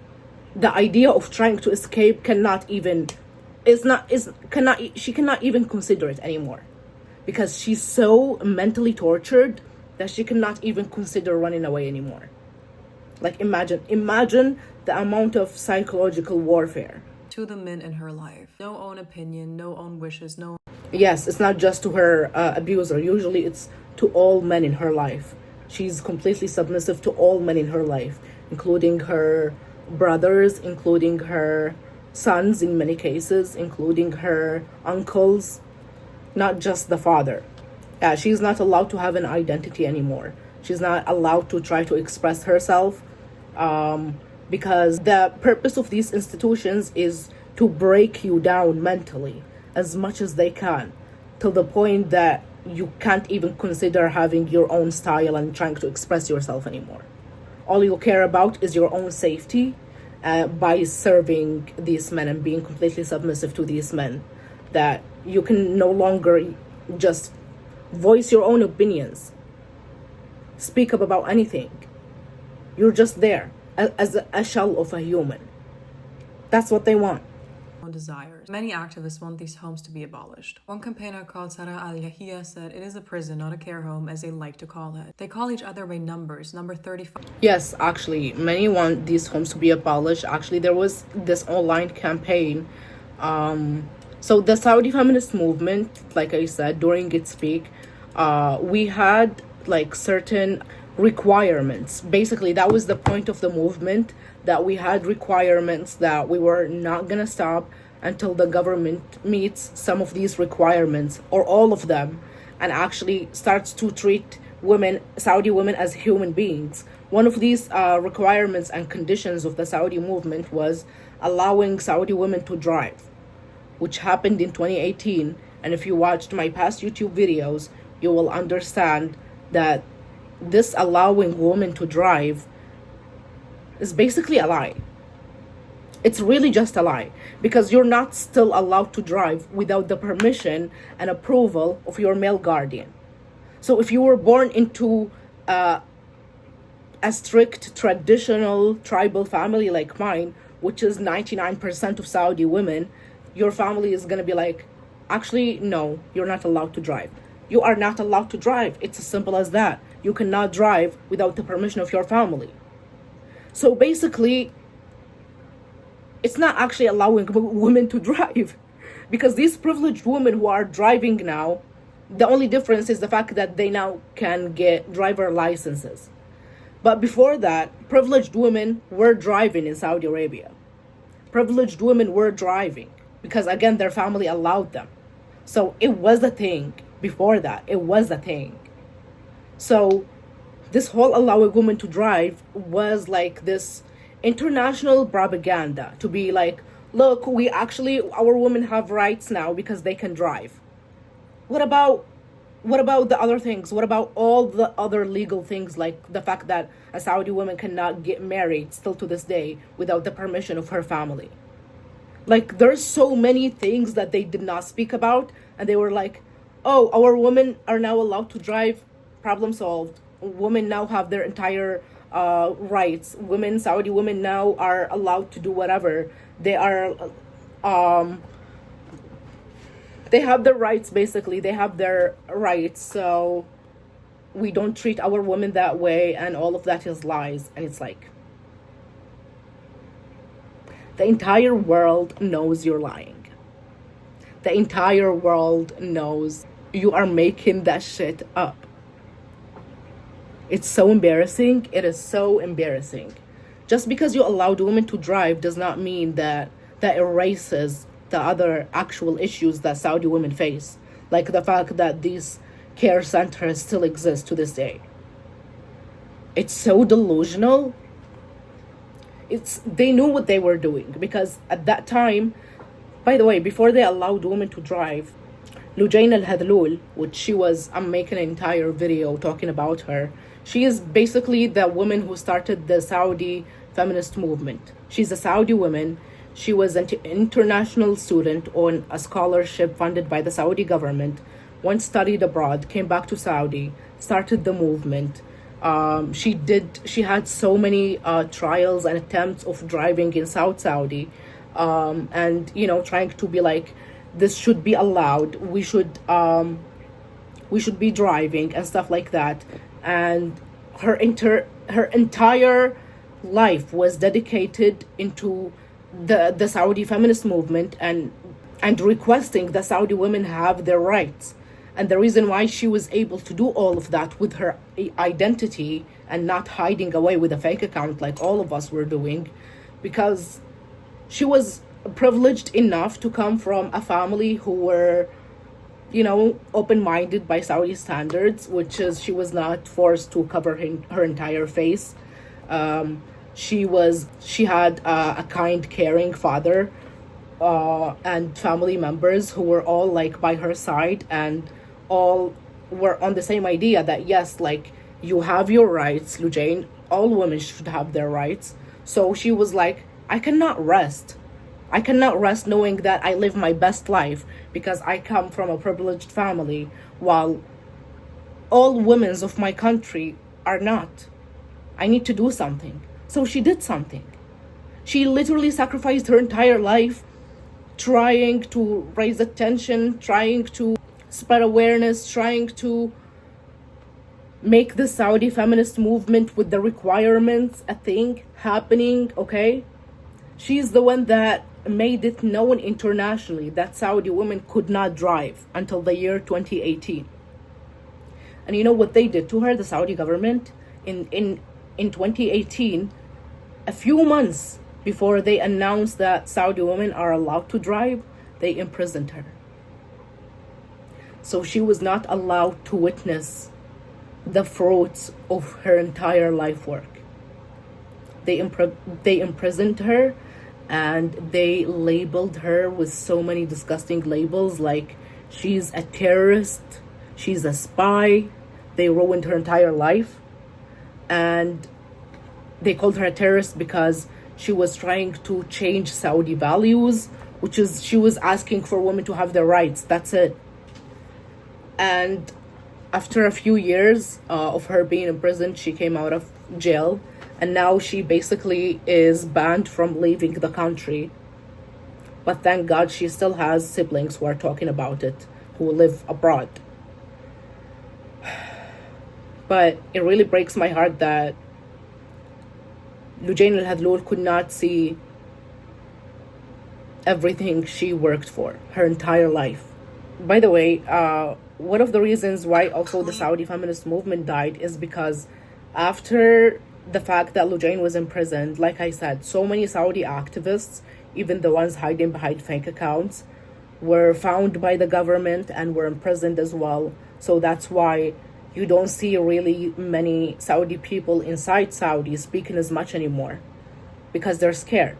the idea of trying to escape she cannot even consider it anymore, because she's so mentally tortured that she cannot even consider running away anymore. Like, imagine the amount of psychological warfare.
To the men in her life. No own opinion, no own wishes, no...
Yes, it's not just to her abuser. Usually it's to all men in her life. She's completely submissive to all men in her life, including her brothers, including her sons in many cases, including her uncles, not just the father. She's not allowed to have an identity anymore. She's not allowed to try to express herself, because the purpose of these institutions is to break you down mentally as much as they can, till the point that you can't even consider having your own style and trying to express yourself anymore. All you care about is your own safety, by serving these men and being completely submissive to these men, that you can no longer just voice your own opinions, speak up about anything. You're just there as a shell of a human. That's what they want.
Desires. Many activists want these homes to be abolished. One campaigner called Dar Alreaya said it is a prison, not a care home, as they like to call it. They call each other by numbers. Number 35.
Yes, actually, many want these homes to be abolished. Actually, there was this online campaign. So the Saudi feminist movement, like I said, during its peak, we had like certain requirements. Basically, that was the point of the movement, that we had requirements that we were not gonna stop until the government meets some of these requirements, or all of them, and actually starts to treat women, Saudi women, as human beings. One of these requirements and conditions of the Saudi movement was allowing Saudi women to drive, which happened in 2018. And if you watched my past YouTube videos, you will understand that this allowing women to drive is basically a lie. It's really just a lie, because you're not still allowed to drive without the permission and approval of your male guardian. So if you were born into a strict traditional tribal family like mine, which is 99% of Saudi women, your family is going to be like, actually, no, you're not allowed to drive. You are not allowed to drive. It's as simple as that. You cannot drive without the permission of your family. So basically, it's not actually allowing women to drive, because these privileged women who are driving now, the only difference is the fact that they now can get driver licenses. But before that, privileged women were driving in Saudi Arabia. Privileged women were driving because, again, their family allowed them. So it was a thing before that. It was a thing. So this whole allowing women to drive was like this international propaganda to be like, look, our women have rights now because they can drive. What about the other things? What about all the other legal things, like the fact that a Saudi woman cannot get married still to this day without the permission of her family? Like, there's so many things that they did not speak about, and they were like, oh, our women are now allowed to drive, problem solved. Women now have their entire rights. Saudi women now are allowed to do whatever. They have their rights, basically. They have their rights. So we don't treat our women that way, and all of that is lies. And it's like, the entire world knows you're lying. The entire world knows you are making that shit up. It's so embarrassing. It is so embarrassing. Just because you allowed women to drive does not mean that erases the other actual issues that Saudi women face, like the fact that these care centers still exist to this day. It's so delusional. They knew what they were doing, because at that time, by the way, before they allowed women to drive, Lujain al-Hadlul, which I'm making an entire video talking about her. She is basically the woman who started the Saudi feminist movement. She's a Saudi woman. She was an international student on a scholarship funded by the Saudi government, went studied abroad, came back to Saudi, started the movement. She had so many trials and attempts of driving in South Saudi, and trying to be like, this should be allowed, we should be driving and stuff like that. And her entire life was dedicated into the Saudi feminist movement and requesting that Saudi women have their rights. And the reason why she was able to do all of that with her identity and not hiding away with a fake account like all of us were doing, because she was privileged enough to come from a family who were, open-minded by Saudi standards, which is she was not forced to cover her entire face. She had a kind, caring father and family members who were all like by her side, and all were on the same idea that yes, like, you have your rights, Lujain, all women should have their rights. So she was like, I cannot rest knowing that I live my best life because I come from a privileged family, while all women of my country are not. I need to do something. So she did something. She literally sacrificed her entire life trying to raise attention, trying to spread awareness, trying to make the Saudi feminist movement with the requirements a thing happening, okay? She's the one that made it known internationally that Saudi women could not drive until the year 2018. And you know what they did to her, the Saudi government? In 2018, a few months before they announced that Saudi women are allowed to drive, they imprisoned her. So she was not allowed to witness the fruits of her entire life work. They imprisoned her, and they labeled her with so many disgusting labels, like she's a terrorist, she's a spy. They ruined her entire life, and they called her a terrorist because she was trying to change Saudi values, which is she was asking for women to have their rights. That's it. And after a few years of her being in prison, she came out of jail, and now she basically is banned from leaving the country. But thank God she still has siblings who are talking about it, who live abroad. But it really breaks my heart that Lujain al-Hadloul could not see everything she worked for her entire life. By the way, one of the reasons why also the Saudi feminist movement died is because after the fact that Lujain was imprisoned, like I said, so many Saudi activists, even the ones hiding behind fake accounts, were found by the government and were imprisoned as well. So that's why you don't see really many Saudi people inside Saudi speaking as much anymore, because they're scared.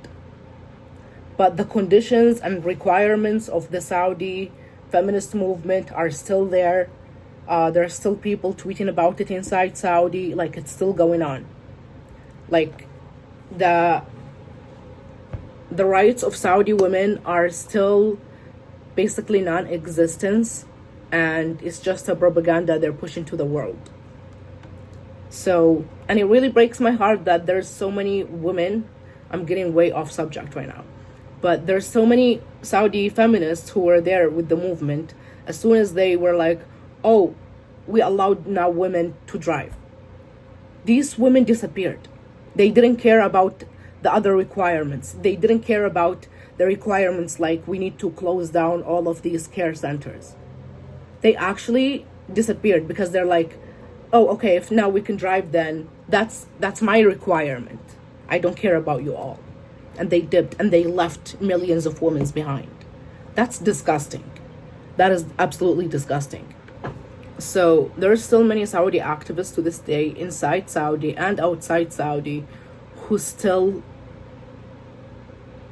But the conditions and requirements of the Saudi feminist movement are still there. There are still people tweeting about it inside Saudi, like it's still going on. Like the rights of Saudi women are still basically non-existent, and it's just a propaganda they're pushing to the world. So, and it really breaks my heart that there's so many women, I'm getting way off subject right now, but there's so many Saudi feminists who were there with the movement. As soon as they were like, oh, we allowed now women to drive, these women disappeared. They didn't care about the other requirements. They didn't care about the requirements like we need to close down all of these care centers. They actually disappeared because they're like, oh, okay, if now we can drive, then that's my requirement. I don't care about you all. And they dipped and they left millions of women behind. That's disgusting. That is absolutely disgusting. So there are still many Saudi activists to this day inside Saudi and outside Saudi who still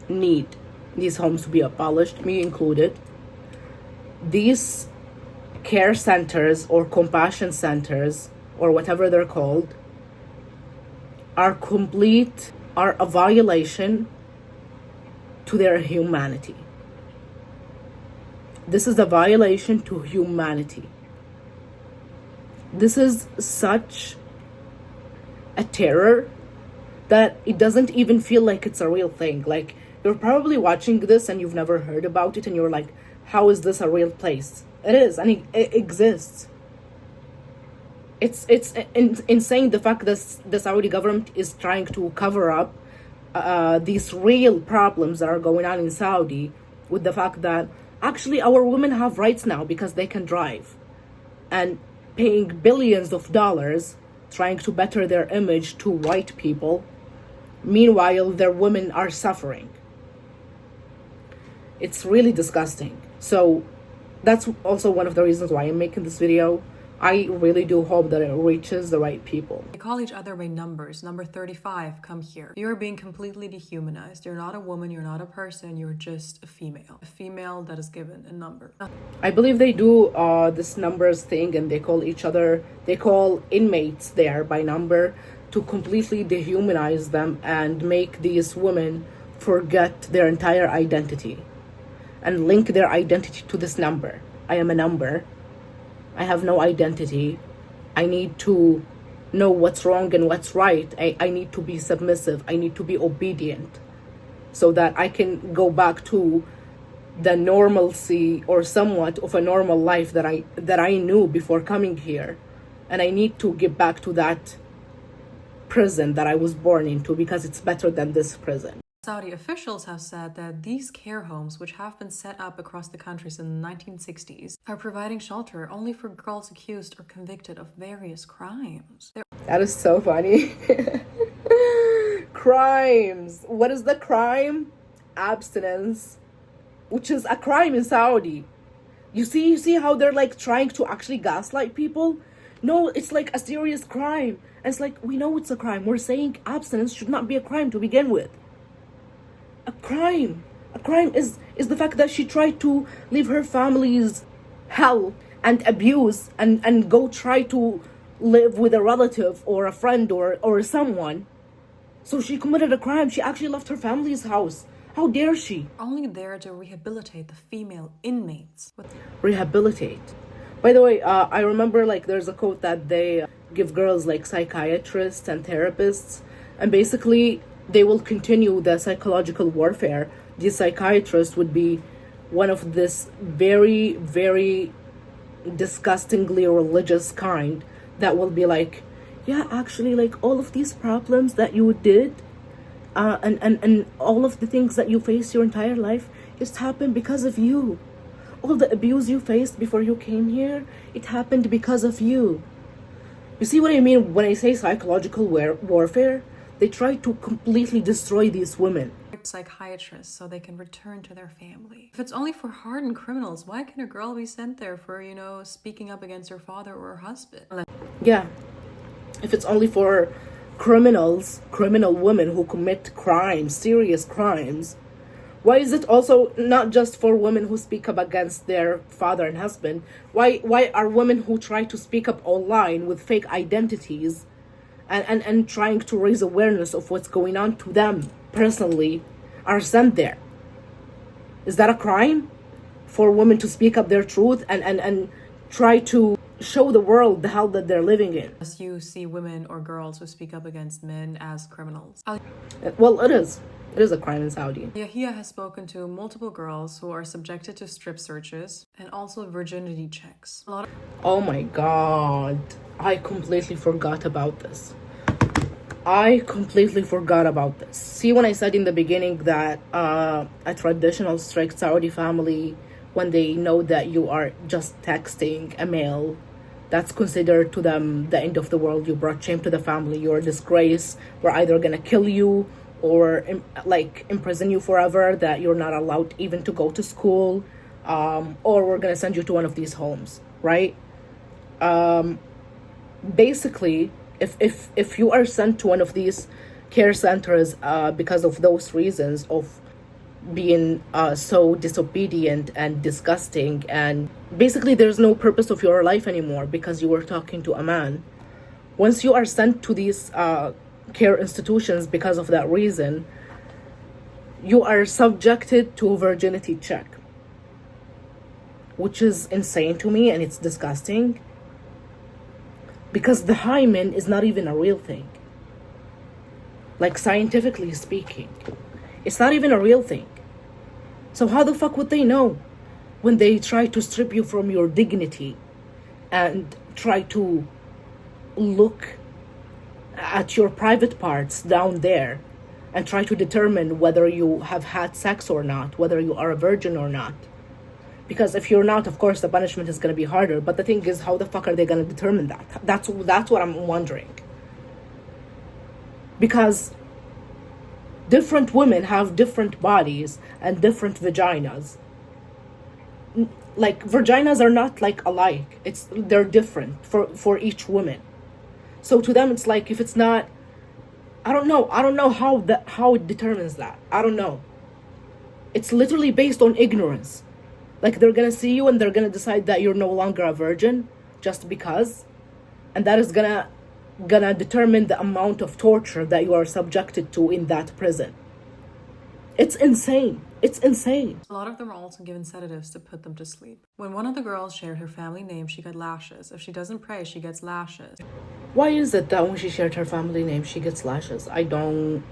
need these homes to be abolished, me included. These care centers or compassion centers or whatever they're called are a violation to their humanity. This is a violation to humanity. This is such a terror that it doesn't even feel like it's a real thing. Like, you're probably watching this and you've never heard about it, and you're like, how is this a real place? It is, and it exists. It's insane, the fact that the Saudi government is trying to cover up these real problems that are going on in Saudi with the fact that actually our women have rights now because they can drive, and paying billions of dollars trying to better their image to white people. Meanwhile, their women are suffering. It's really disgusting. So that's also one of the reasons why I'm making this video. I really do hope that it reaches the right people.
They call each other by numbers. Number 35, come here. You're being completely dehumanized. You're not a woman, you're not a person, you're just a female. A female that is given a number.
I believe they do this numbers thing, and they call inmates there by number to completely dehumanize them and make these women forget their entire identity and link their identity to this number. I am a number. I have no identity. I need to know what's wrong and what's right. I need to be submissive. I need to be obedient so that I can go back to the normalcy or somewhat of a normal life that I knew before coming here. And I need to get back to that prison that I was born into because it's better than this prison.
Saudi officials have said that these care homes, which have been set up across the country since the 1960s, are providing shelter only for girls accused or convicted of various crimes.
That is so funny. Crimes. What is the crime? Abstinence, which is a crime in Saudi. You see how they're like trying to actually gaslight people? No, it's like a serious crime. And it's like, we know it's a crime. We're saying abstinence should not be a crime to begin with. A crime is the fact that she tried to leave her family's hell and abuse and go try to live with a relative or a friend or someone. So she committed a crime. She actually left her family's house. How dare she?
Only there to rehabilitate the female inmates.
Rehabilitate. By the way, I remember like there's a quote that they give girls like psychiatrists and therapists, and basically they will continue the psychological warfare. These psychiatrists would be one of this very, very disgustingly religious kind that will be like, yeah, actually, like all of these problems that you did and all of the things that you faced your entire life just happened because of you. All the abuse you faced before you came here, it happened because of you. You see what I mean when I say psychological warfare? They try to completely destroy these women.
Psychiatrists so they can return to their family. If it's only for hardened criminals, why can a girl be sent there for, speaking up against her father or her husband?
Yeah. If it's only for criminal women who commit crimes, serious crimes, why is it also not just for women who speak up against their father and husband? Why are women who try to speak up online with fake identities and trying to raise awareness of what's going on to them personally are sent there? Is that a crime for women to speak up their truth and try to show the world the hell that they're living in?
As you see women or girls who speak up against men as criminals.
Well, it is a crime in Saudi.
YAYY has spoken to multiple girls who are subjected to strip searches and also virginity checks.
Oh my god, I completely forgot about this. See, when I said in the beginning that a traditional strict Saudi family, when they know that you are just texting a male, that's considered to them the end of the world. You brought shame to the family. You're a disgrace. We're either gonna kill you or imprison you forever, that you're not allowed even to go to school, or we're gonna send you to one of these homes, right? Basically, if you are sent to one of these care centers because of those reasons of being so disobedient and disgusting, and basically there's no purpose of your life anymore because you were talking to a man. Once you are sent to these care institutions because of that reason, you are subjected to a virginity check. which is insane to me, and it's disgusting. Because the hymen is not even a real thing. Like, scientifically speaking, it's not even a real thing. So how the fuck would they know when they try to strip you from your dignity and try to look at your private parts down there and try to determine whether you have had sex or not, whether you are a virgin or not? Because if you're not, of course, the punishment is going to be harder. But the thing is, how the fuck are they going to determine that? That's what I'm wondering. Because different women have different bodies and different vaginas. Like, vaginas are not like alike. They're different for each woman. So to them, it's like, if it's not, I don't know how it determines that. I don't know. It's literally based on ignorance. Like, they're gonna see you and they're gonna decide that you're no longer a virgin just because, and that is gonna determine the amount of torture that you are subjected to in that prison. It's insane. It's insane.
A lot of them are also given sedatives to put them to sleep. When one of the girls shared her family name, she got lashes. If she doesn't pray, she gets lashes.
Why is it that when she shared her family name, she gets lashes? I don't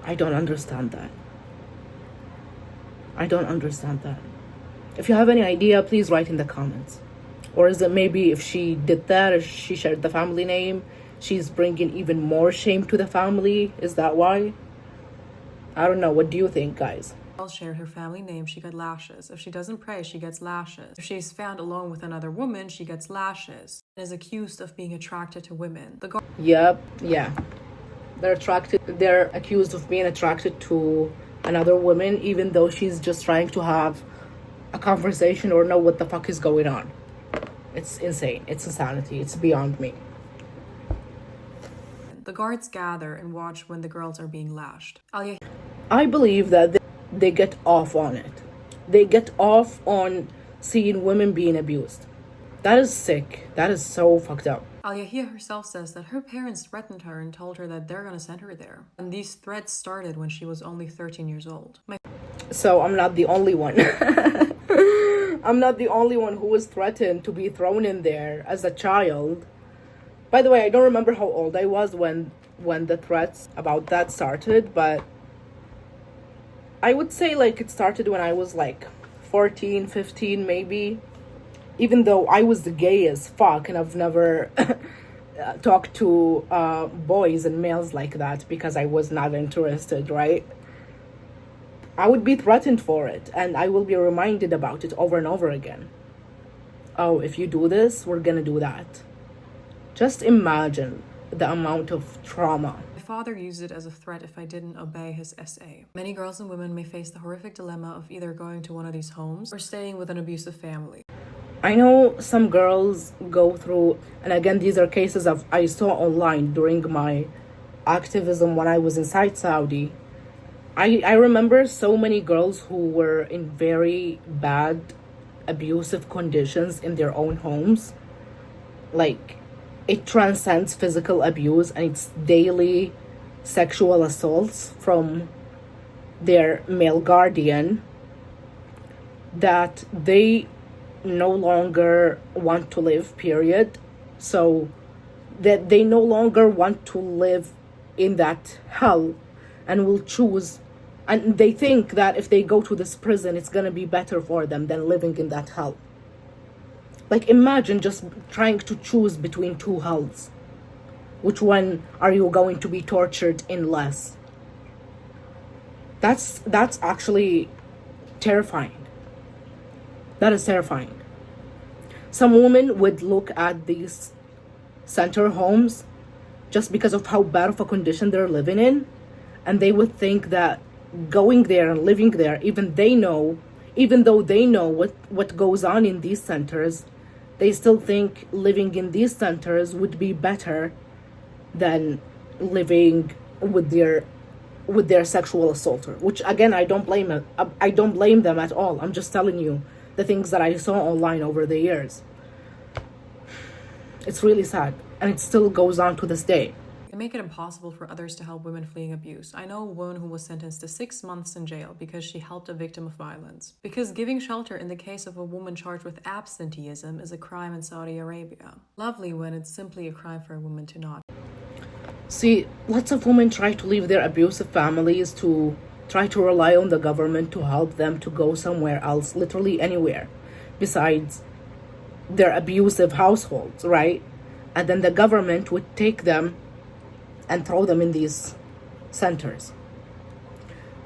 understand that. I don't understand that. If you have any idea, please write in the comments. Or is it maybe if she did that, if she shared the family name, she's bringing even more shame to the family? Is that why? I don't know. What do you think, guys?
Girl shared her family name, she got lashes. If she doesn't pray, she gets lashes. If she's found alone with another woman, she gets lashes. And is accused of being attracted to women.
Yep, yeah. They're accused of being attracted to another woman, even though she's just trying to have a conversation or know what the fuck is going on. It's insane. It's insanity. It's beyond me.
The guards gather and watch when the girls are being lashed.
I believe that they get off on it. They get off on seeing women being abused. That is sick. That is so fucked up.
YAYY herself says that her parents threatened her and told her that they're gonna send her there. And these threats started when she was only 13 years old.
So I'm not the only one. I'm not the only one who was threatened to be thrown in there as a child. By the way, I don't remember how old I was when the threats about that started, but I would say like it started when I was like 14, 15 maybe. Even though I was gay as fuck and I've never talked to boys and males like that because I was not interested, right? I would be threatened for it, and I will be reminded about it over and over again. Oh, if you do this, we're gonna do that. Just imagine the amount of trauma.
My father used it as a threat if I didn't obey his SA. Many girls and women may face the horrific dilemma of either going to one of these homes or staying with an abusive family.
I know some girls go through, and again, these are cases I saw online during my activism when I was inside Saudi. I remember so many girls who were in very bad, abusive conditions in their own homes. Like, it transcends physical abuse, and it's daily sexual assaults from their male guardian that they no longer want to live, period. So that they no longer want to live in that hell and will choose, and they think that if they go to this prison, it's gonna be better for them than living in that hell. Like, imagine just trying to choose between two hells. Which one are you going to be tortured in less? That's actually terrifying. That is terrifying. Some women would look at these center homes just because of how bad of a condition they're living in, and they would think that going there and living there, even though they know what goes on in these centers, they still think living in these centers would be better than living with their sexual assaulter. Which, again, I don't blame them at all. I'm just telling you the things that I saw online over the years. It's really sad, and it still goes on to this day.
They make it impossible for others to help women fleeing abuse. I know a woman who was sentenced to 6 months in jail because she helped a victim of violence. Because giving shelter in the case of a woman charged with absenteeism is a crime in Saudi Arabia. Lovely when it's simply a crime for a woman to not.
See, lots of women try to leave their abusive families to try to rely on the government to help them to go somewhere else, literally anywhere, besides their abusive households, right? And then the government would take them and throw them in these centers.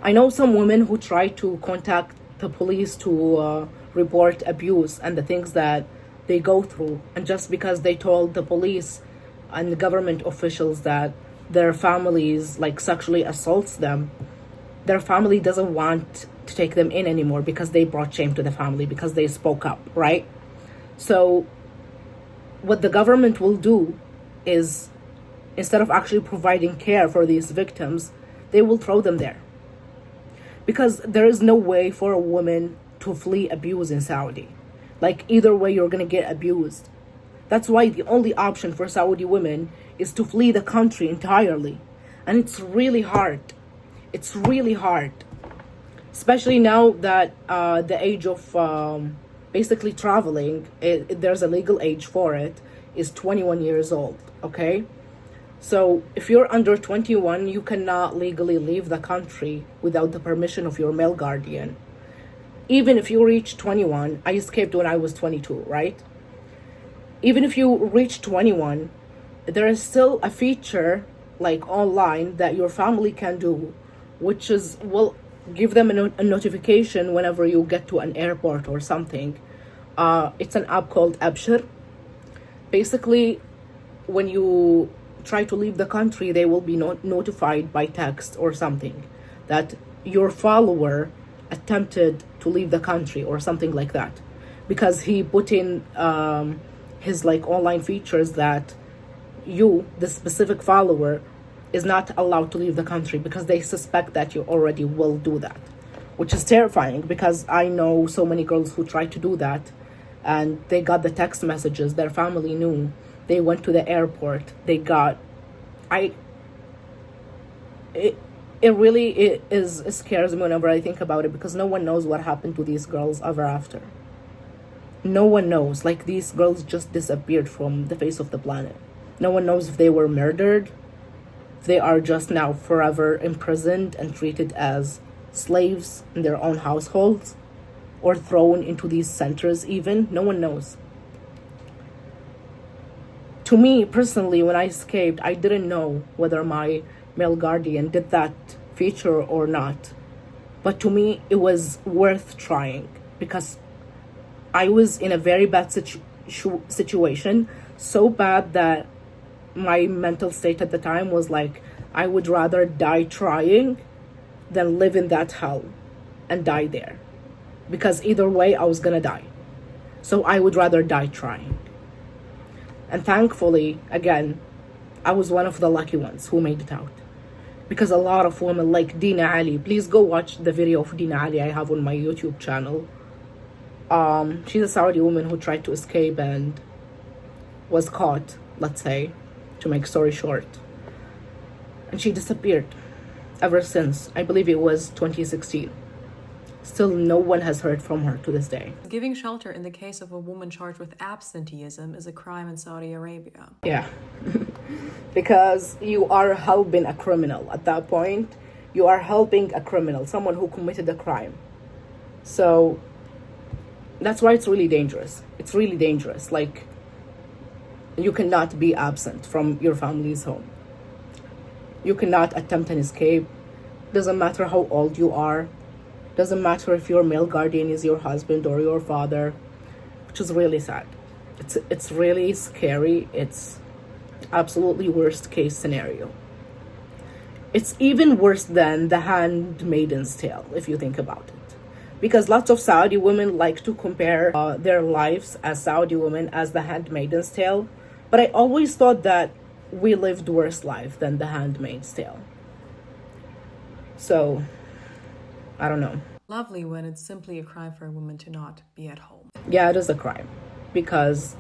I know some women who try to contact the police to report abuse and the things that they go through, and just because they told the police and the government officials that their families like sexually assaults them, their family doesn't want to take them in anymore because they brought shame to the family, because they spoke up, right? So what the government will do is, instead of actually providing care for these victims, they will throw them there. Because there is no way for a woman to flee abuse in Saudi. Like, either way, you're gonna get abused. That's why the only option for Saudi women is to flee the country entirely. And it's really hard. It's really hard. Especially now that the age of basically traveling, there's a legal age for it, is 21 years old, okay? So if you're under 21, you cannot legally leave the country without the permission of your male guardian. Even if you reach 21, I escaped when I was 22, right? Even if you reach 21, there is still a feature like online that your family can do, which is, will give them a notification whenever you get to an airport or something. It's an app called Abshir. Basically, when you try to leave the country, they will be notified by text or something that your follower attempted to leave the country or something like that, because he put in his like online features that you, the specific follower, is not allowed to leave the country because they suspect that you already will do that, which is terrifying, because I know so many girls who tried to do that and they got the text messages, their family knew, they went to the airport, they got, it really scares me whenever I think about it, because no one knows what happened to these girls ever after. No one knows. Like, these girls just disappeared from the face of the planet. No one knows if they were murdered, if they are just now forever imprisoned and treated as slaves in their own households, or thrown into these centers even. No one knows. To me, personally, when I escaped, I didn't know whether my male guardian did that feature or not. But to me, it was worth trying, because I was in a very bad situation, so bad that my mental state at the time was like, I would rather die trying than live in that hell and die there. Because either way, I was gonna die. So I would rather die trying. And thankfully, again, I was one of the lucky ones who made it out. Because a lot of women like Dina Ali, please go watch the video of Dina Ali I have on my YouTube channel. She's a Saudi woman who tried to escape and was caught, let's say, to make story short. And she disappeared ever since. I believe it was 2016. Still, no one has heard from her to this day.
Giving shelter in the case of a woman charged with absenteeism is a crime in Saudi Arabia.
Yeah. Because you are helping a criminal at that point. You are helping a criminal, someone who committed a crime. So that's why it's really dangerous. It's really dangerous. Like, you cannot be absent from your family's home. You cannot attempt an escape. Doesn't matter how old you are. Doesn't matter if your male guardian is your husband or your father, which is really sad. It's really scary. It's absolutely worst case scenario. It's even worse than The Handmaid's Tale, if you think about it. Because lots of Saudi women like to compare their lives as Saudi women as The Handmaid's Tale. But I always thought that we lived worse life than The Handmaid's Tale. So, I don't know.
Lovely when it's simply a crime for a woman to not be at home.
Yeah, it is a crime. Because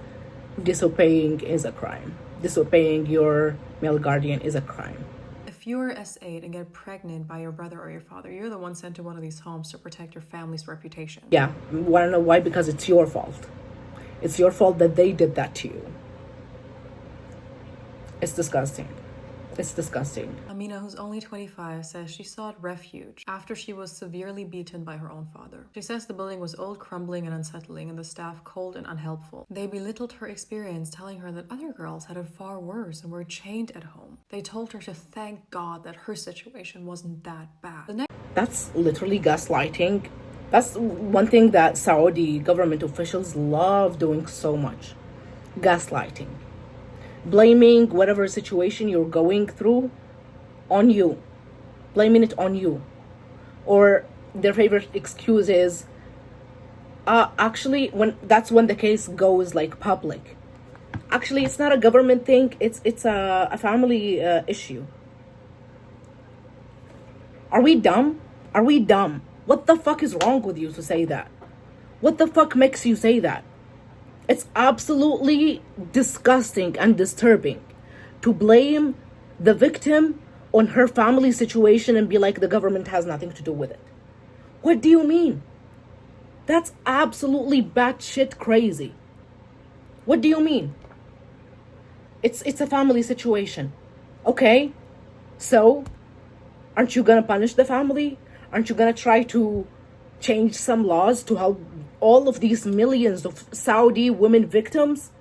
disobeying is a crime. Disobeying your male guardian is a crime.
If you're S8 and get pregnant by your brother or your father, you're the one sent to one of these homes to protect your family's reputation.
Yeah, wanna know why? Because it's your fault. It's your fault that they did that to you. It's disgusting. It's disgusting.
Amina, who's only 25, says she sought refuge after she was severely beaten by her own father. She says the building was old, crumbling, and unsettling, and the staff cold and unhelpful. They belittled her experience, telling her that other girls had it far worse and were chained at home. They told her to thank God that her situation wasn't that bad.
That's literally gaslighting. That's one thing that Saudi government officials love doing so much. Gaslighting. Blaming whatever situation you're going through on you. Blaming it on you. Or their favorite excuse is, actually, when the case goes like public. Actually, it's not a government thing. It's a family issue. Are we dumb? Are we dumb? What the fuck is wrong with you to say that? What the fuck makes you say that? It's absolutely disgusting and disturbing to blame the victim on her family situation and be like the government has nothing to do with it. What do you mean? That's absolutely batshit crazy. What do you mean? It's a family situation. Okay? So, aren't you gonna punish the family? Aren't you gonna try to change some laws to help all of these millions of Saudi women victims?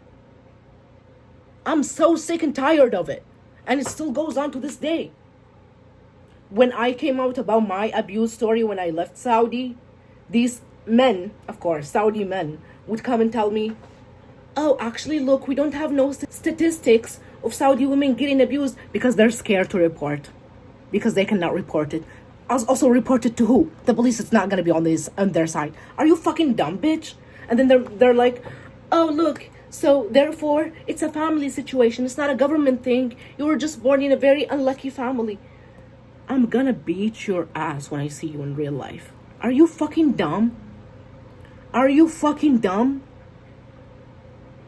I'm so sick and tired of it. And it still goes on to this day. When I came out about my abuse story when I left Saudi, these men, of course, Saudi men, would come and tell me, oh, actually, look, we don't have no statistics of Saudi women getting abused because they're scared to report. Because they cannot report it. Also report it to who? The police is not gonna be on their side. Are you fucking dumb, bitch? And then they're like, oh look, so therefore it's a family situation. It's not a government thing. You were just born in a very unlucky family. I'm gonna beat your ass when I see you in real life. Are you fucking dumb? Are you fucking dumb?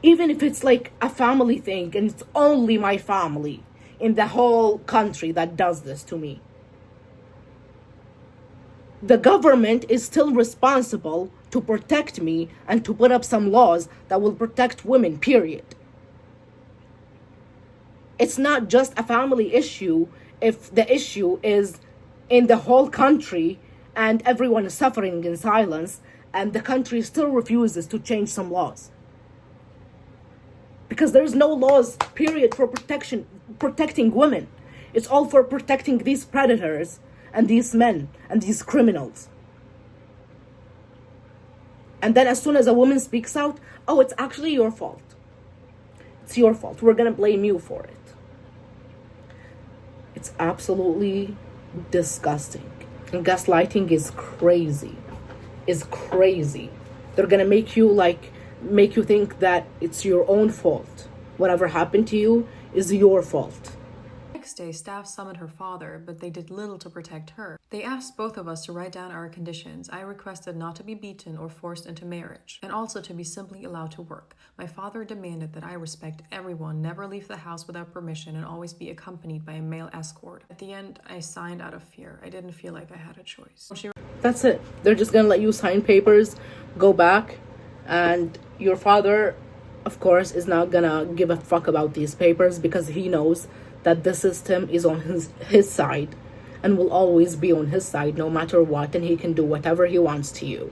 Even if it's like a family thing and it's only my family in the whole country that does this to me. The government is still responsible to protect me and to put up some laws that will protect women, period. It's not just a family issue if the issue is in the whole country and everyone is suffering in silence and the country still refuses to change some laws. Because there's no laws, period, for protecting women. It's all for protecting these predators and these men and these criminals. And then as soon as a woman speaks out, oh, it's actually your fault. It's your fault. We're gonna blame you for it. It's absolutely disgusting. And gaslighting is crazy. Is crazy. They're gonna make you think that it's your own fault. Whatever happened to you is your fault.
Next day, staff summoned her father, but they did little to protect her. They asked both of us to write down our conditions. I requested not to be beaten or forced into marriage, and also to be simply allowed to work. My father demanded that I respect everyone, never leave the house without permission, and always be accompanied by a male escort. At the end, I signed out of fear. I didn't feel like I had a choice.
That's it. They're just gonna let you sign papers, go back, and your father, of course, is not gonna give a fuck about these papers because he knows that the system is on his side and will always be on his side no matter what, and he can do whatever he wants to you.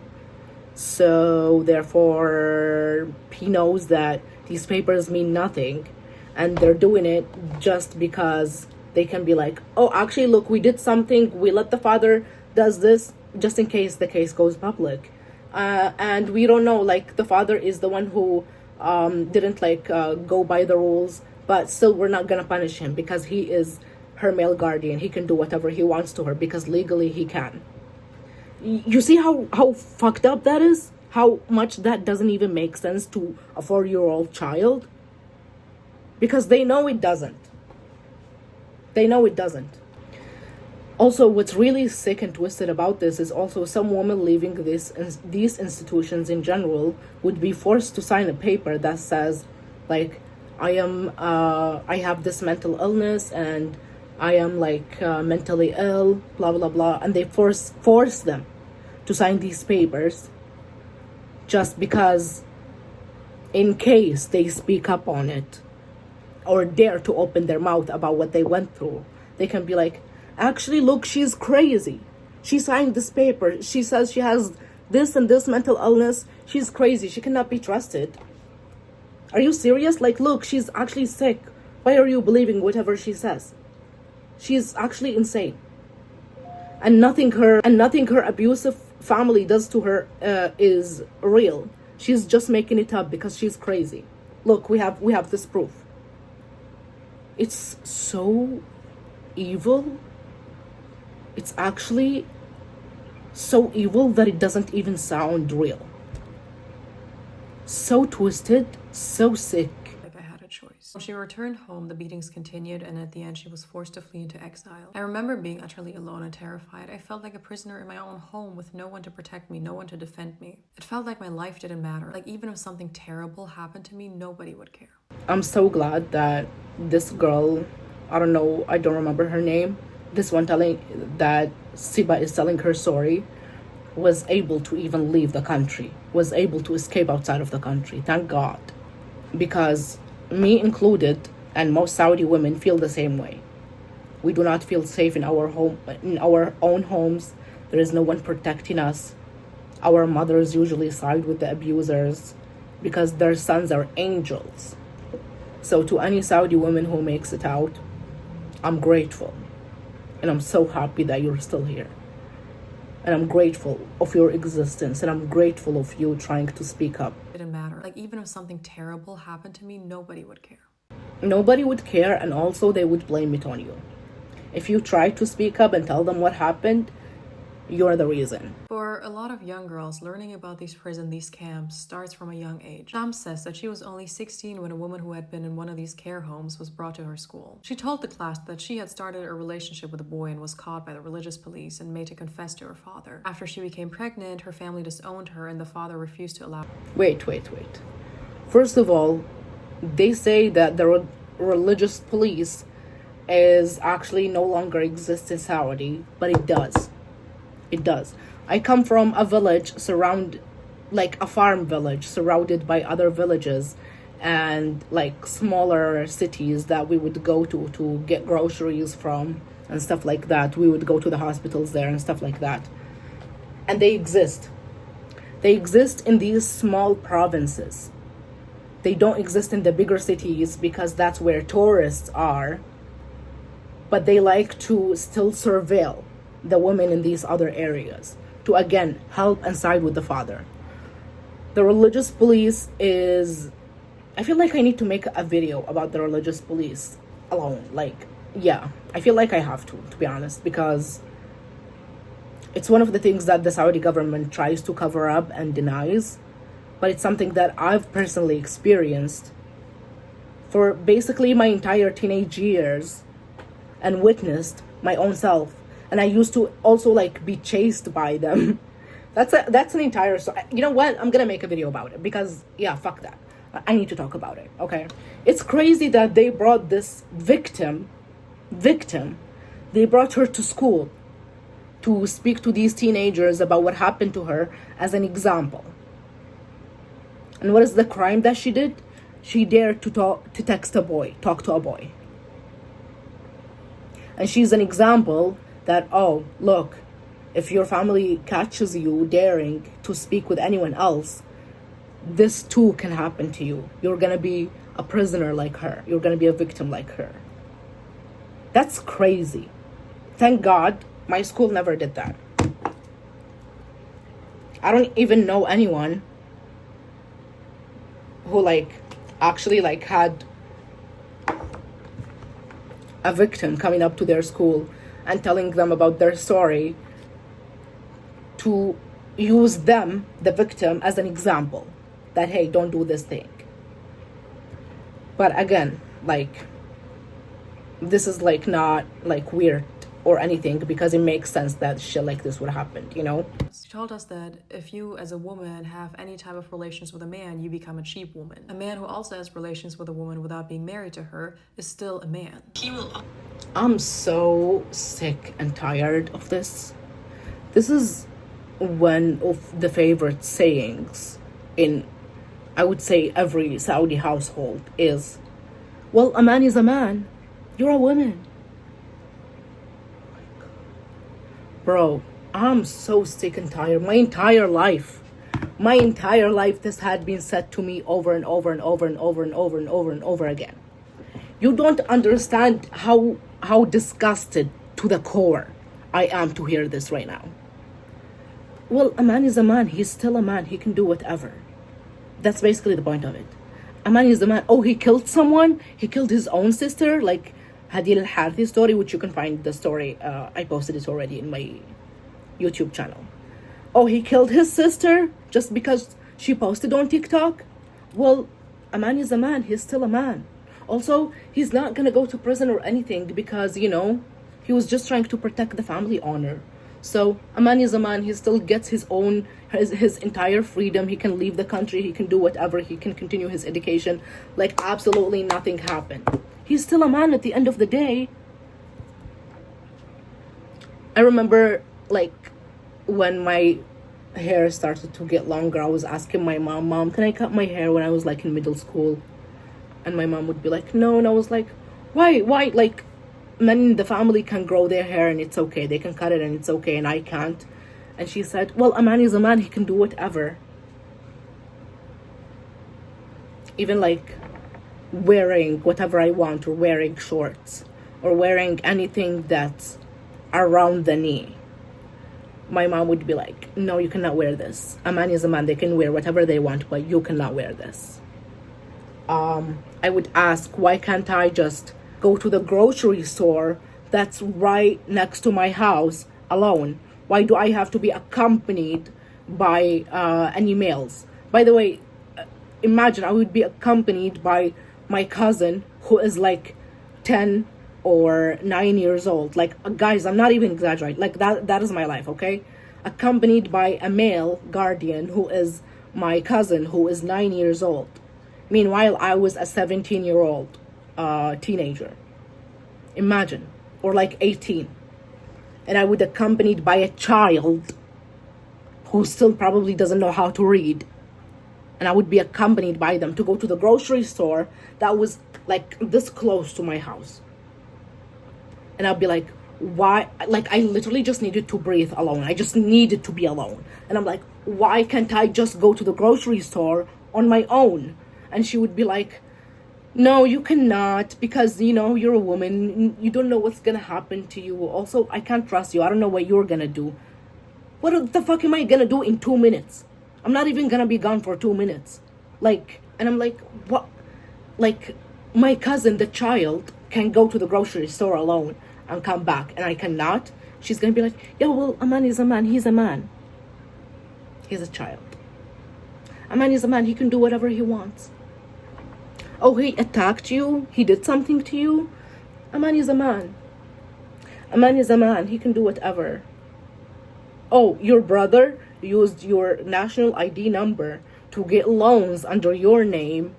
So therefore he knows that these papers mean nothing and they're doing it just because they can be like, oh, actually, look, we did something, we let the father does this just in case the case goes public. And we don't know, like, the father is the one who didn't go by the rules, but still we're not gonna punish him because he is her male guardian. He can do whatever he wants to her because legally he can. You see how fucked up that is? How much that doesn't even make sense to a 4-year-old child? Because they know it doesn't. They know it doesn't. Also, what's really sick and twisted about this is also some women leaving these institutions in general would be forced to sign a paper that says, like, I have this mental illness and I am like mentally ill, blah blah blah, and they force them to sign these papers just because in case they speak up on it or dare to open their mouth about what they went through, they can be like, actually, look, she's crazy. She signed this paper. She says she has this and this mental illness. She's crazy. She cannot be trusted. Are you serious? Like, look, she's actually sick. Why are you believing whatever she says? She's actually insane. And nothing her abusive family does to her is real. She's just making it up because she's crazy. Look, we have this proof. It's so evil. It's actually so evil that it doesn't even sound real. So twisted, so sick.
Like I had a choice. When she returned home, the beatings continued, and at the end she was forced to flee into exile. I remember being utterly alone and terrified. I felt like a prisoner in my own home with no one to protect me, no one to defend me. It felt like my life didn't matter. Like even if something terrible happened to me, nobody would care.
I'm so glad that this girl, I don't remember her name, this one telling that Siba is telling her story, was able to even leave the country, was able to escape outside of the country. Thank God. Because me included, and most Saudi women feel the same way. We do not feel safe in our own homes. There is no one protecting us. Our mothers usually side with the abusers because their sons are angels. So to any Saudi woman who makes it out, I'm grateful. And I'm so happy that you're still here. And I'm grateful of your existence. And I'm grateful of you trying to speak up.
It didn't matter. Like even if something terrible happened to me, nobody would care.
Nobody would care, and also they would blame it on you. If you try to speak up and tell them what happened, you're the reason.
For a lot of young girls, learning about these prisons, these camps, starts from a young age. Sham says that she was only 16 when a woman who had been in one of these care homes was brought to her school. She told the class that she had started a relationship with a boy and was caught by the religious police and made to confess to her father. After she became pregnant, her family disowned her and the father refused to allow her.
Wait. First of all, they say that the religious police is actually no longer exists in Saudi, but it does. It does. I come from a village like a farm village surrounded by other villages and like smaller cities that we would go to get groceries from and stuff like that. We would go to the hospitals there and stuff like that. And they exist. They exist in these small provinces. They don't exist in the bigger cities because that's where tourists are. But they like to still surveil the women in these other areas to again help and side with the father. The religious police is, I feel like I need to make a video about the religious police alone. Like, yeah, I feel like I have to be honest, because it's one of the things that the Saudi government tries to cover up and denies, but it's something that I've personally experienced for basically my entire teenage years and witnessed my own self. And I used to also like be chased by them. That's an entire story. You know what? I'm gonna make a video about it because yeah, fuck that. I need to talk about it. Okay. It's crazy that they brought this victim. They brought her to school to speak to these teenagers about what happened to her as an example. And what is the crime that she did? She dared to talk to a boy. And she's an example that, oh, look, if your family catches you daring to speak with anyone else, this too can happen to you. You're gonna be a prisoner like her. You're gonna be a victim like her. That's crazy. Thank God my school never did that. I don't even know anyone who actually had a victim coming up to their school and telling them about their story to use them, the victim, as an example that, hey, don't do this thing. But again, this is not weird or anything, because it makes sense that shit like this would happen, you know?
She told us that if you as a woman have any type of relations with a man, you become a cheap woman. A man who also has relations with a woman without being married to her is still a man.
I'm so sick and tired of this. This is one of the favorite sayings in, I would say, every Saudi household is, well, a man is a man, you're a woman. Bro, I'm so sick and tired. My entire life, this had been said to me over and over and over and over and over and over and over again. You don't understand how disgusted to the core I am to hear this right now. Well, a man is a man. He's still a man. He can do whatever. That's basically the point of it. A man is a man. Oh, he killed someone? He killed his own sister? Like Hadil al-Harthi story, which you can find the story. I posted it already in my YouTube channel. Oh, he killed his sister just because she posted on TikTok? Well, a man is a man. He's still a man. Also, he's not gonna go to prison or anything because, you know, he was just trying to protect the family honor. So a man is a man. He still gets his entire freedom. He can leave the country. He can do whatever. He can continue his education. Like absolutely nothing happened. He's still a man at the end of the day. I remember, like, when my hair started to get longer, I was asking my mom, can I cut my hair, when I was like in middle school? And my mom would be like, no. And I was like, why? Like, men in the family can grow their hair and it's okay. They can cut it and it's okay, and I can't. And she said, well, a man is a man. He can do whatever. Even like wearing whatever I want, or wearing shorts, or wearing anything that's around the knee. My mom would be like, no, you cannot wear this. A man is a man. They can wear whatever they want, but you cannot wear this. I would ask, why can't I just go to the grocery store that's right next to my house alone? Why do I have to be accompanied by any males? By the way, imagine I would be accompanied by my cousin who is like 10 or 9 years old. Like, guys, I'm not even exaggerating. Like, that is my life, okay? Accompanied by a male guardian who is my cousin who is 9 years old. Meanwhile, I was a 17-year-old teenager. Imagine. Or like 18. And I would accompanied by a child who still probably doesn't know how to read. And I would be accompanied by them to go to the grocery store that was like this close to my house. And I'd be like, why? Like, I literally just needed to breathe alone. I just needed to be alone. And I'm like, why can't I just go to the grocery store on my own? And she would be like, no, you cannot, because, you know, you're a woman. You don't know what's gonna happen to you. Also, I can't trust you. I don't know what you're gonna do. What the fuck am I gonna do in 2 minutes? I'm not even gonna be gone for 2 minutes. Like, and I'm like, what? Like, my cousin, the child, can go to the grocery store alone and come back, and I cannot. She's gonna be like, yeah, well, a man is a man. He's a man. He's a child. A man is a man. He can do whatever he wants. Oh, he attacked you? He did something to you? A man is a man. A man is a man. He can do whatever. Oh, your brother used your national ID number to get loans under your name.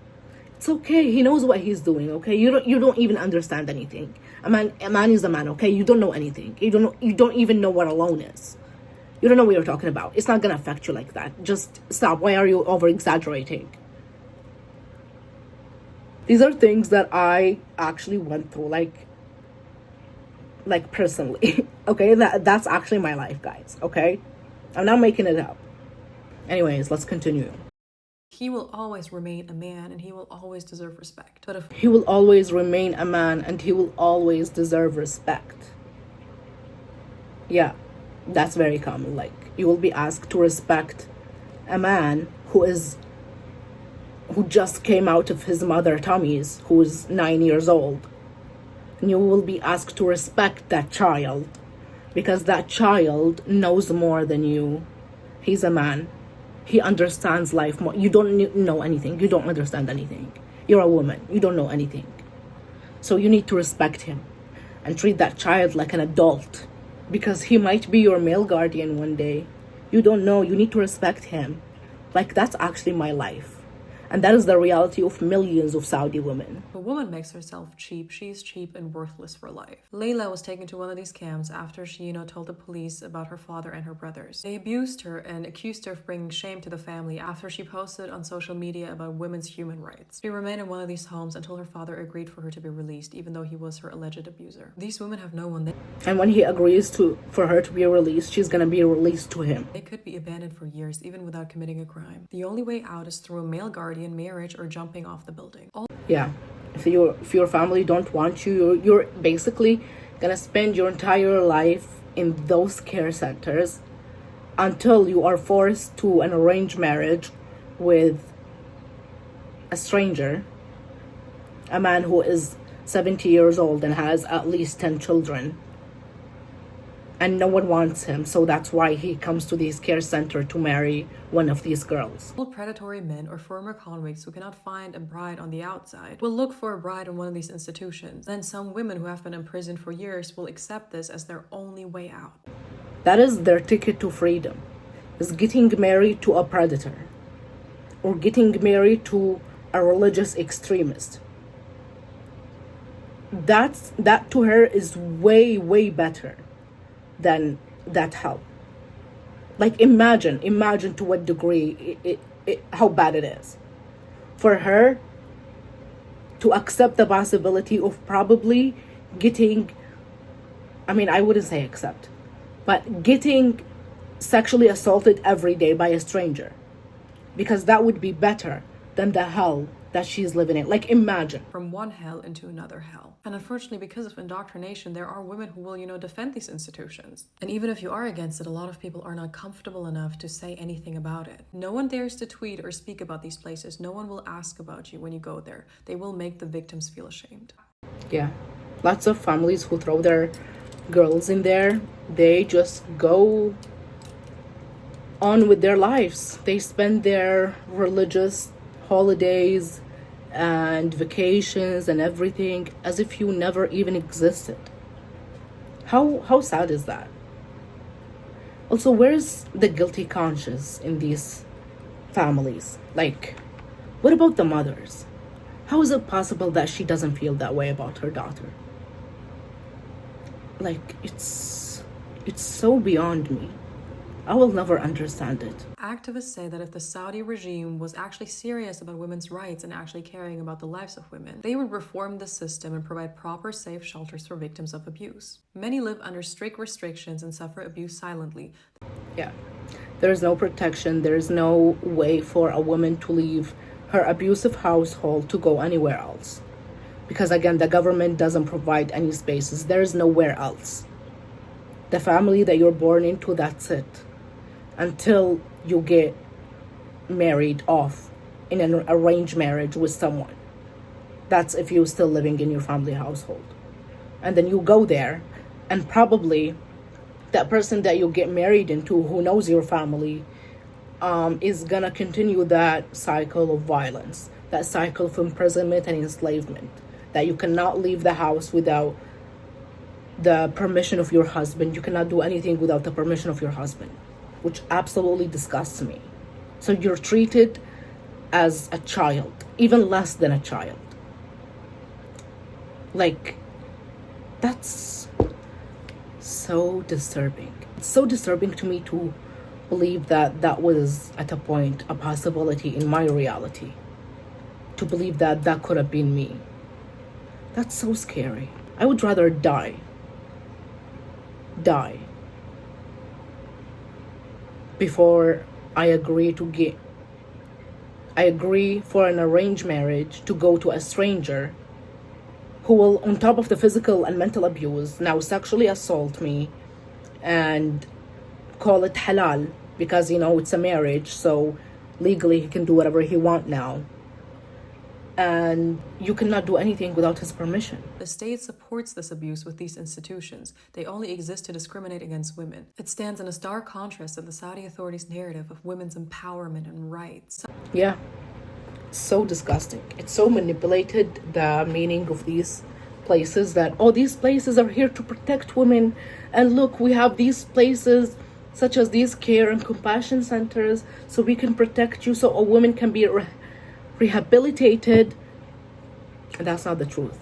It's okay. He knows what he's doing, okay? You don't even understand anything. A man is a man, okay? You don't know anything. You don't even know what a loan is. You don't know what you're talking about. It's not gonna affect you like that. Just stop. Why are you over exaggerating? These are things that I actually went through, like personally. Okay, that's actually my life, guys. Okay, I'm not making it up. Anyways, let's continue.
He will always remain a man, and he will always deserve respect. But if
he will always remain a man, and he will always deserve respect. Yeah, that's very common. Like, you will be asked to respect a man who just came out of his mother tummies, who is 9 years old. And you will be asked to respect that child, because that child knows more than you. He's a man. He understands life more. You don't know anything. You don't understand anything. You're a woman. You don't know anything. So you need to respect him. and treat that child like an adult, because he might be your male guardian one day. You don't know. You need to respect him. Like, that's actually my life. And that is the reality of millions of Saudi women.
A woman makes herself cheap. She's cheap and worthless for life. Layla was taken to one of these camps after she, told the police about her father and her brothers. They abused her and accused her of bringing shame to the family after she posted on social media about women's human rights. She remained in one of these homes until her father agreed for her to be released, even though he was her alleged abuser. These women have no one.
And when he agrees for her to be released, she's gonna be released to him.
They could be abandoned for years, even without committing a crime. The only way out is through a male guardian, marriage, or jumping off the building.
Yeah. If your family don't want you, you're basically gonna spend your entire life in those care centers until you are forced to an arranged marriage with a stranger, a man who is 70 years old and has at least 10 children. And no one wants him, so that's why he comes to this care center to marry one of these girls.
All predatory men or former convicts who cannot find a bride on the outside will look for a bride in one of these institutions. Then some women who have been imprisoned for years will accept this as their only way out.
That is their ticket to freedom, is getting married to a predator or getting married to a religious extremist. That to her is way, way better than that hell. Like, imagine to what degree how bad it is for her to accept the possibility of probably getting, I wouldn't say accept, but getting sexually assaulted every day by a stranger, because that would be better than the hell that she's living in. Like, imagine.
From one hell into another hell. And unfortunately, because of indoctrination, there are women who will, defend these institutions. And even if you are against it, a lot of people are not comfortable enough to say anything about it. No one dares to tweet or speak about these places. No one will ask about you when you go there. They will make the victims feel ashamed.
Yeah. Lots of families who throw their girls in there, they just go on with their lives. They spend their religious holidays and vacations and everything as if you never even existed. How sad is that? Also, where's the guilty conscience in these families? Like, what about the mothers? How is it possible that she doesn't feel that way about her daughter? Like, it's so beyond me. I will never understand it.
Activists say that if the Saudi regime was actually serious about women's rights and actually caring about the lives of women, they would reform the system and provide proper safe shelters for victims of abuse. Many live under strict restrictions and suffer abuse silently.
Yeah, there is no protection. There is no way for a woman to leave her abusive household to go anywhere else. Because again, the government doesn't provide any spaces. There is nowhere else. The family that you're born into, that's it. Until you get married off in an arranged marriage with someone. That's if you're still living in your family household. And then you go there, and probably that person that you get married into who knows your family is gonna continue that cycle of violence, that cycle of imprisonment and enslavement, that you cannot leave the house without the permission of your husband. You cannot do anything without the permission of your husband, which absolutely disgusts me. So you're treated as a child, even less than a child. Like, that's so disturbing. It's so disturbing to me to believe that that was at a point a possibility in my reality. To believe that that could have been me. That's so scary. I would rather die before I agree for an arranged marriage to go to a stranger who will, on top of the physical and mental abuse, now sexually assault me and call it halal because, it's a marriage, so legally he can do whatever he wants now. And you cannot do anything without his permission.
The state supports this abuse with these institutions. They only exist to discriminate against women. It stands in a stark contrast to the Saudi authorities' narrative of women's empowerment and rights.
Yeah, it's so disgusting. It's so manipulated, the meaning of these places that, oh, these places are here to protect women, and look, we have these places such as these care and compassion centers so we can protect you, so a woman can be rehabilitated. And that's not the truth.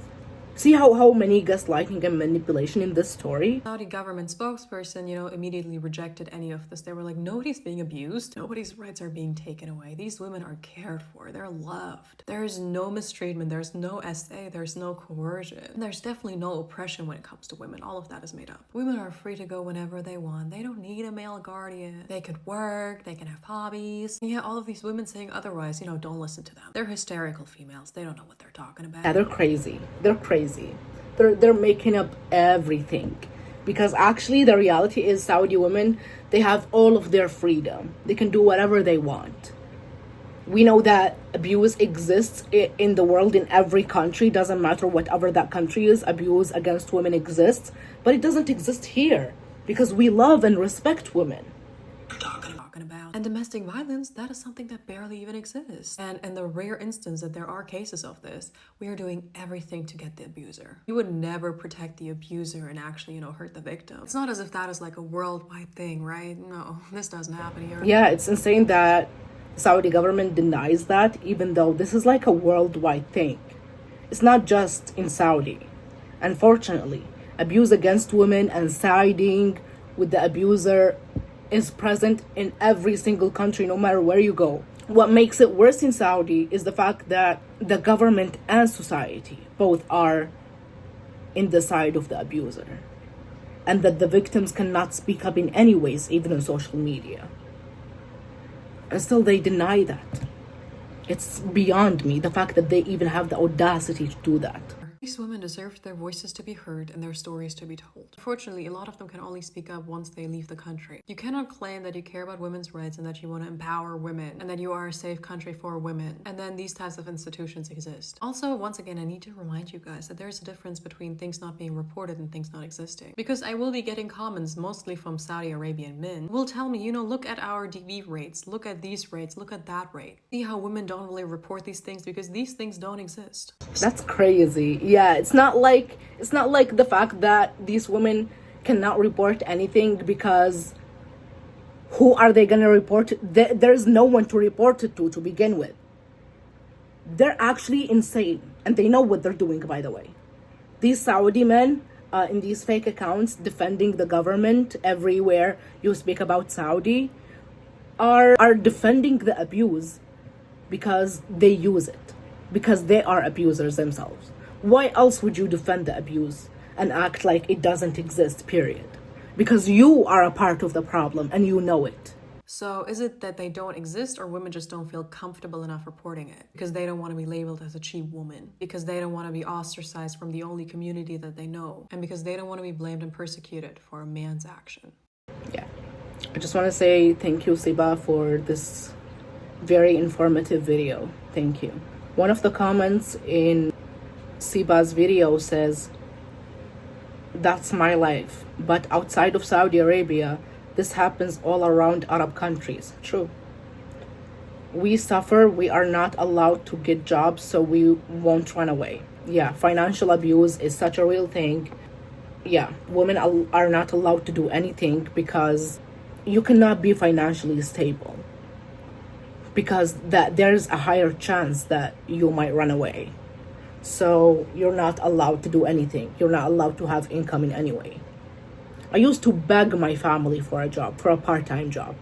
See how many gaslighting and manipulation in this story?
Saudi government spokesperson, immediately rejected any of this. They were like, nobody's being abused. Nobody's rights are being taken away. These women are cared for. They're loved. There's no mistreatment. There's no SA. There's no coercion. There's definitely no oppression when it comes to women. All of that is made up. Women are free to go whenever they want. They don't need a male guardian. They could work. They can have hobbies. And yeah, all of these women saying otherwise, don't listen to them. They're hysterical females. They don't know what they're talking about.
Yeah, they're crazy. They're crazy. They're making up everything, because actually the reality is Saudi women, they have all of their freedom. They can do whatever they want. We know that abuse exists in the world, in every country. Doesn't matter whatever that country is, abuse against women exists, but it doesn't exist here because we love and respect women.
Talking about. And domestic violence, that is something that barely even exists. And in the rare instance that there are cases of this, we are doing everything to get the abuser. You would never protect the abuser and actually, hurt the victim. It's not as if that is like a worldwide thing, right? No, this doesn't happen here.
Yeah, it's insane that the Saudi government denies that, even though this is like a worldwide thing. It's not just in Saudi. Unfortunately, abuse against women and siding with the abuser is present in every single country, no matter where you go. What makes it worse in Saudi is the fact that the government and society both are in the side of the abuser, and that the victims cannot speak up in any ways, even on social media. And still they deny that. It's beyond me, the fact that they even have the audacity to do that.
These women deserve their voices to be heard and their stories to be told. Unfortunately, a lot of them can only speak up once they leave the country. You cannot claim that you care about women's rights and that you want to empower women and that you are a safe country for women, and then these types of institutions exist. Also, once again, I need to remind you guys that there's a difference between things not being reported and things not existing. Because I will be getting comments, mostly from Saudi Arabian men, who will tell me, look at our DV rates, look at these rates, look at that rate. See how women don't really report these things because these things don't exist.
That's crazy. Yeah, it's not like the fact that these women cannot report anything, because who are they gonna report it? There's no one to report it to begin with. They're actually insane, and they know what they're doing, by the way. These Saudi men in these fake accounts defending the government everywhere you speak about Saudi are defending the abuse because they use it, because they are abusers themselves. Why else would you defend the abuse and act like it doesn't exist, period? Because you are a part of the problem and you know it.
So is it that they don't exist, or women just don't feel comfortable enough reporting it? Because they don't want to be labeled as a cheap woman. Because they don't want to be ostracized from the only community that they know. And because they don't want to be blamed and persecuted for a man's action.
Yeah. I just want to say thank you, Siba, for this very informative video. Thank you. One of the comments in Siba's video says, "That's my life, but outside of Saudi Arabia, this happens all around Arab countries." True. We suffer, we are not allowed to get jobs, so we won't run away. Yeah, financial abuse is such a real thing. Yeah, women are not allowed to do anything because you cannot be financially stable, because there's a higher chance that you might run away. So you're not allowed to do anything. You're not allowed to have income in any way. I used to beg my family for a job, for a part-time job,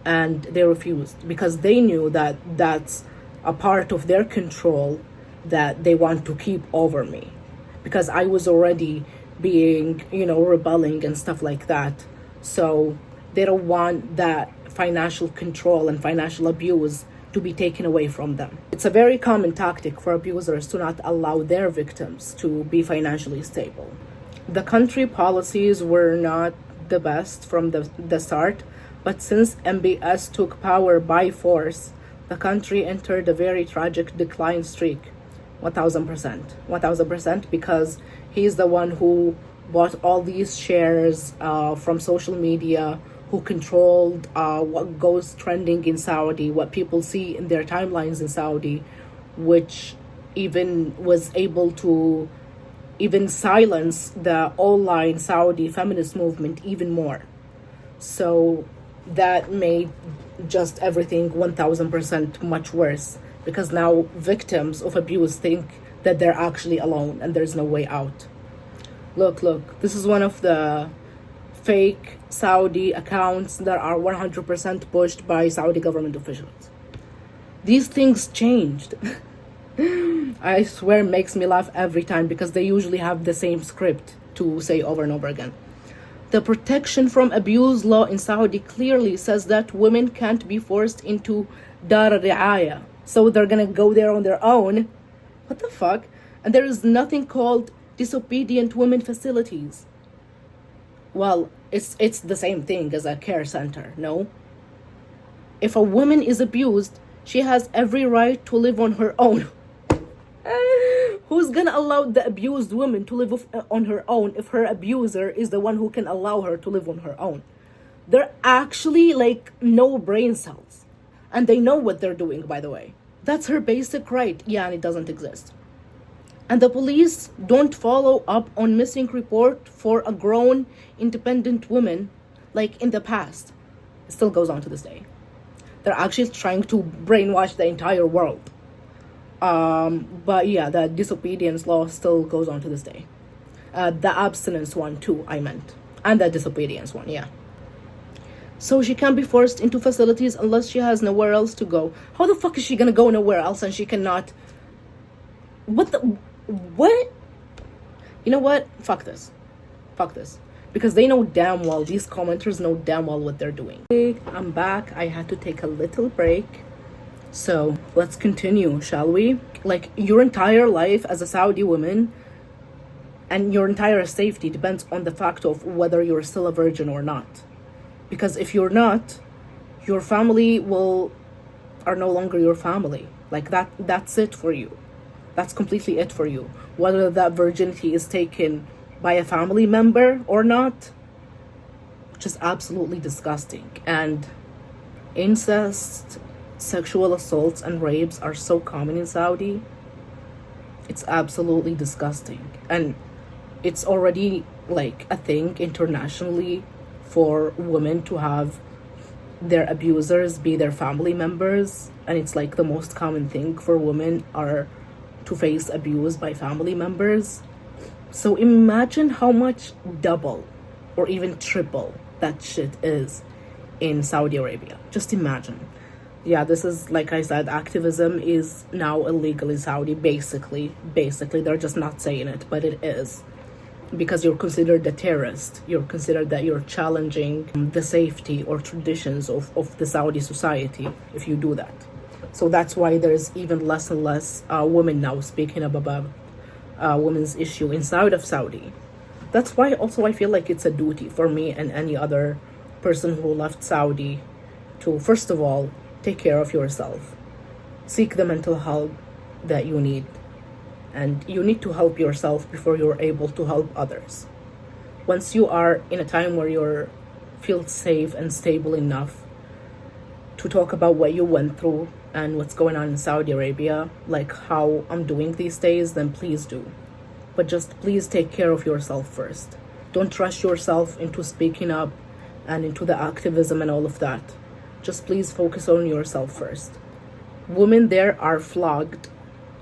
and they refused because they knew that that's a part of their control that they want to keep over me, because I was already being, rebelling and stuff like that. So they don't want that financial control and financial abuse to be taken away from them. It's a very common tactic for abusers to not allow their victims to be financially stable. The country policies were not the best from the start, but since MBS took power by force, the country entered a very tragic decline streak. 1000%. 1000%, because he's the one who bought all these shares from social media, who controlled what goes trending in Saudi, what people see in their timelines in Saudi, which even was able to even silence the online Saudi feminist movement even more. So that made just everything 1000% much worse, because now victims of abuse think that they're actually alone and there's no way out. Look, this is one of the fake Saudi accounts that are 100% pushed by Saudi government officials. These things changed. I swear, it makes me laugh every time, because they usually have the same script to say over and over again. The protection from abuse law in Saudi clearly says that women can't be forced into Dar Alreaya. So they're gonna go there on their own. What the fuck? And there is nothing called disobedient women facilities. Well, it's the same thing as a care center, no? If a woman is abused, she has every right to live on her own. Who's gonna allow the abused woman to live on her own if her abuser is the one who can allow her to live on her own? They're actually like no brain cells. And they know what they're doing, by the way. That's her basic right. Yeah, and it doesn't exist. And the police don't follow up on missing report for a grown, independent woman like in the past. It still goes on to this day. They're actually trying to brainwash the entire world. But yeah, the disobedience law still goes on to this day. The abstinence one too, I meant. And the disobedience one, yeah. So she can't be forced into facilities unless she has nowhere else to go. How the fuck is she gonna go nowhere else and she cannot? What? You know what? Fuck this. Because they know damn well, these commenters know damn well what they're doing. Hey, I'm back. I had to take a little break. So let's continue, shall we? Like, your entire life as a Saudi woman and your entire safety depends on the fact of whether you're still a virgin or not. Because if you're not, your family are no longer your family. Like that's it for you. That's completely it for you. Whether that virginity is taken by a family member or not, which is absolutely disgusting. And incest, sexual assaults and rapes are so common in Saudi. It's absolutely disgusting. And it's already like a thing internationally for women to have their abusers be their family members. And it's like the most common thing for women are to face abuse by family members. So imagine how much double or even triple that shit is in Saudi Arabia. Just imagine. Yeah, this is, like I said, activism is now illegal in Saudi, basically. They're just not saying it, but it is. Because you're considered a terrorist. You're considered that you're challenging the safety or traditions of the Saudi society if you do that. So that's why there's even less and less women now speaking up about women's issue inside of Saudi. That's why also I feel like it's a duty for me and any other person who left Saudi to, first of all, take care of yourself. Seek the mental help that you need. And you need to help yourself before you're able to help others. Once you are in a time where you feel safe and stable enough to talk about what you went through and what's going on in Saudi Arabia, like how I'm doing these days, then please do. But just please take care of yourself first. Don't rush yourself into speaking up and into the activism and all of that. Just please focus on yourself first. Women there are flogged,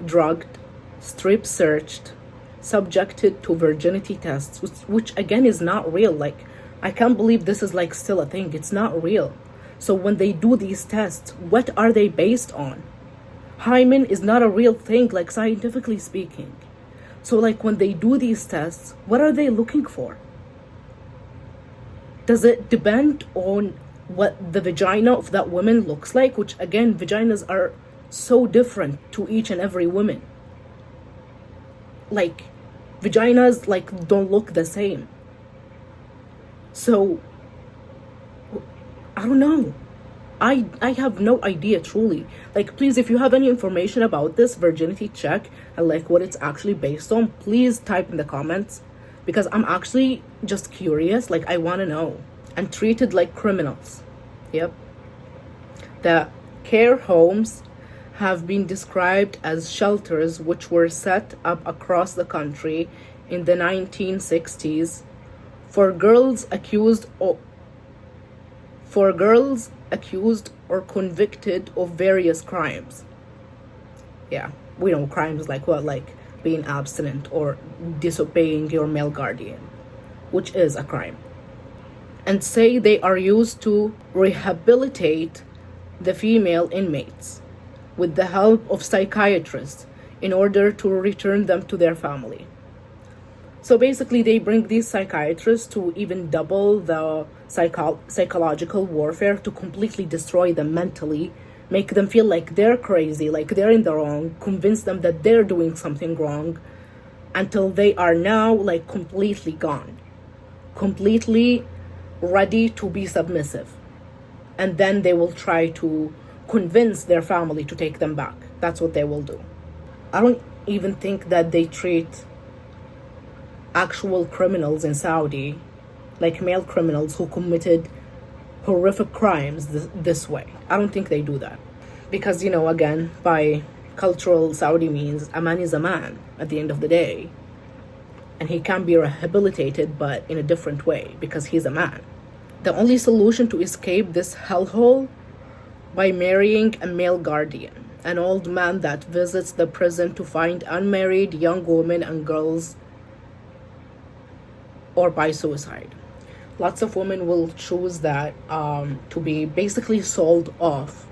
drugged, strip searched, subjected to virginity tests, which again is not real. Like, I can't believe this is like still a thing. It's not real. So when they do these tests, what are they based on? Hymen is not a real thing, like scientifically speaking. So like when they do these tests, what are they looking for? Does it depend on what the vagina of that woman looks like? Which again, vaginas are so different to each and every woman. Like, vaginas like don't look the same. So I don't know. I have no idea, truly. Like, please, if you have any information about this virginity check and like what it's actually based on, please type in the comments, because I'm actually just curious. Like, I want to know. And treated like criminals. Yep. The care homes have been described as shelters which were set up across the country in the 1960s for girls accused or convicted of various crimes. Yeah, we know crimes like what, like being abstinent or disobeying your male guardian, which is a crime, and say they are used to rehabilitate the female inmates with the help of psychiatrists in order to return them to their family. So basically, they bring these psychiatrists to even double the psychological warfare to completely destroy them mentally, make them feel like they're crazy, like they're in the wrong, convince them that they're doing something wrong, until they are now like completely gone, completely ready to be submissive. And then they will try to convince their family to take them back. That's what they will do. I don't even think that they treat actual criminals in Saudi, like male criminals who committed horrific crimes this way. I don't think they do that. Because, you know, again, by cultural Saudi means, a man is a man at the end of the day. And he can be rehabilitated, but in a different way, because he's a man. The only solution to escape this hellhole, by marrying a male guardian, an old man that visits the prison to find unmarried young women and girls, or by suicide. Lots of women will choose that to be basically sold off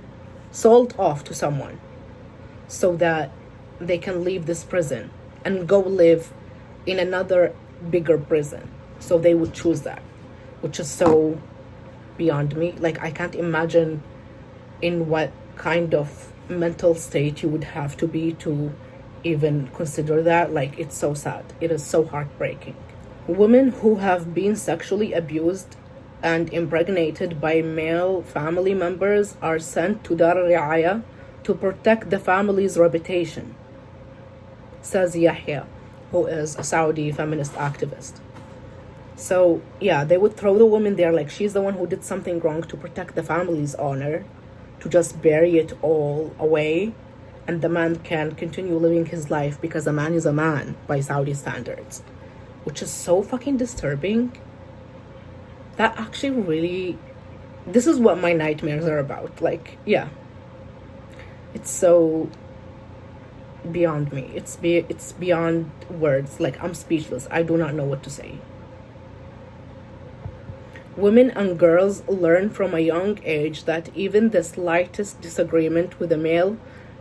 to someone so that they can leave this prison and go live in another bigger prison. So they would choose that, which is so beyond me. Like, I can't imagine in what kind of mental state you would have to be to even consider that. Like, it's so sad. It is so heartbreaking. Women who have been sexually abused and impregnated by male family members are sent to Dar Alreaya to protect the family's reputation, says YAYY, who is a Saudi feminist activist. So yeah, they would throw the woman there like she's the one who did something wrong to protect the family's honor, to just bury it all away, and the man can continue living his life because a man is a man by Saudi standards, which is so fucking disturbing. That actually really, this is what my nightmares are about. Like, yeah, it's so beyond me. It's beyond words. Like, I'm speechless. I do not know what to say. Women and girls learn from a young age that even the slightest disagreement with a male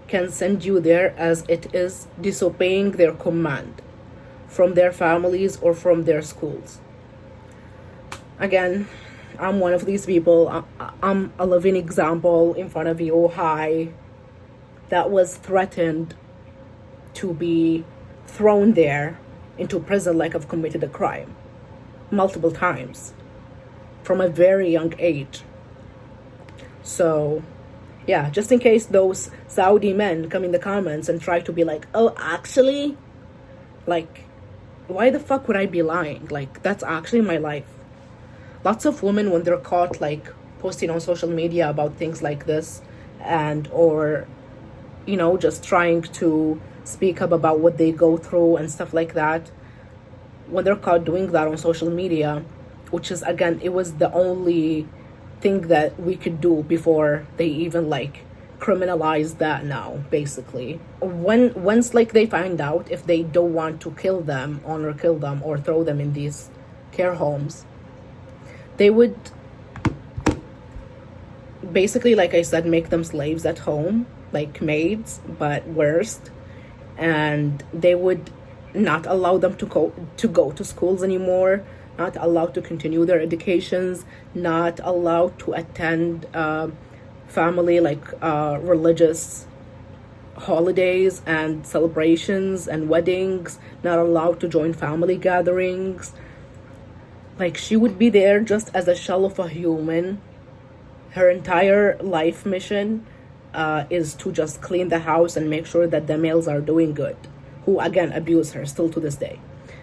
can send you there, as it is disobeying their command from their families or from their schools. Again, I'm one of these people. I'm a living example in front of you. Hi, that was threatened to be thrown there into prison like I've committed a crime multiple times from a very young age. So yeah, just in case those Saudi men come in the comments and try to be like, oh, actually, like, why the fuck would I be lying? Like, that's actually my life. Lots of women, when they're caught like posting on social media about things like this, and or, you know, just trying to speak up about what they go through and stuff like that, when they're caught doing that on social media, which is, again, it was the only thing that we could do before they even like criminalized that now, basically. Once like they find out if they don't want to kill them or throw them in these care homes, they would basically, like I said, make them slaves at home, like maids, but worst. And they would not allow them to go to schools anymore, not allowed to continue their educations, not allowed to attend family religious holidays and celebrations and weddings, not allowed to join family gatherings. Like, she would be there just as a shell of a human. Her entire life mission is to just clean the house and make sure that the males are doing good, who again abuse her still to this day.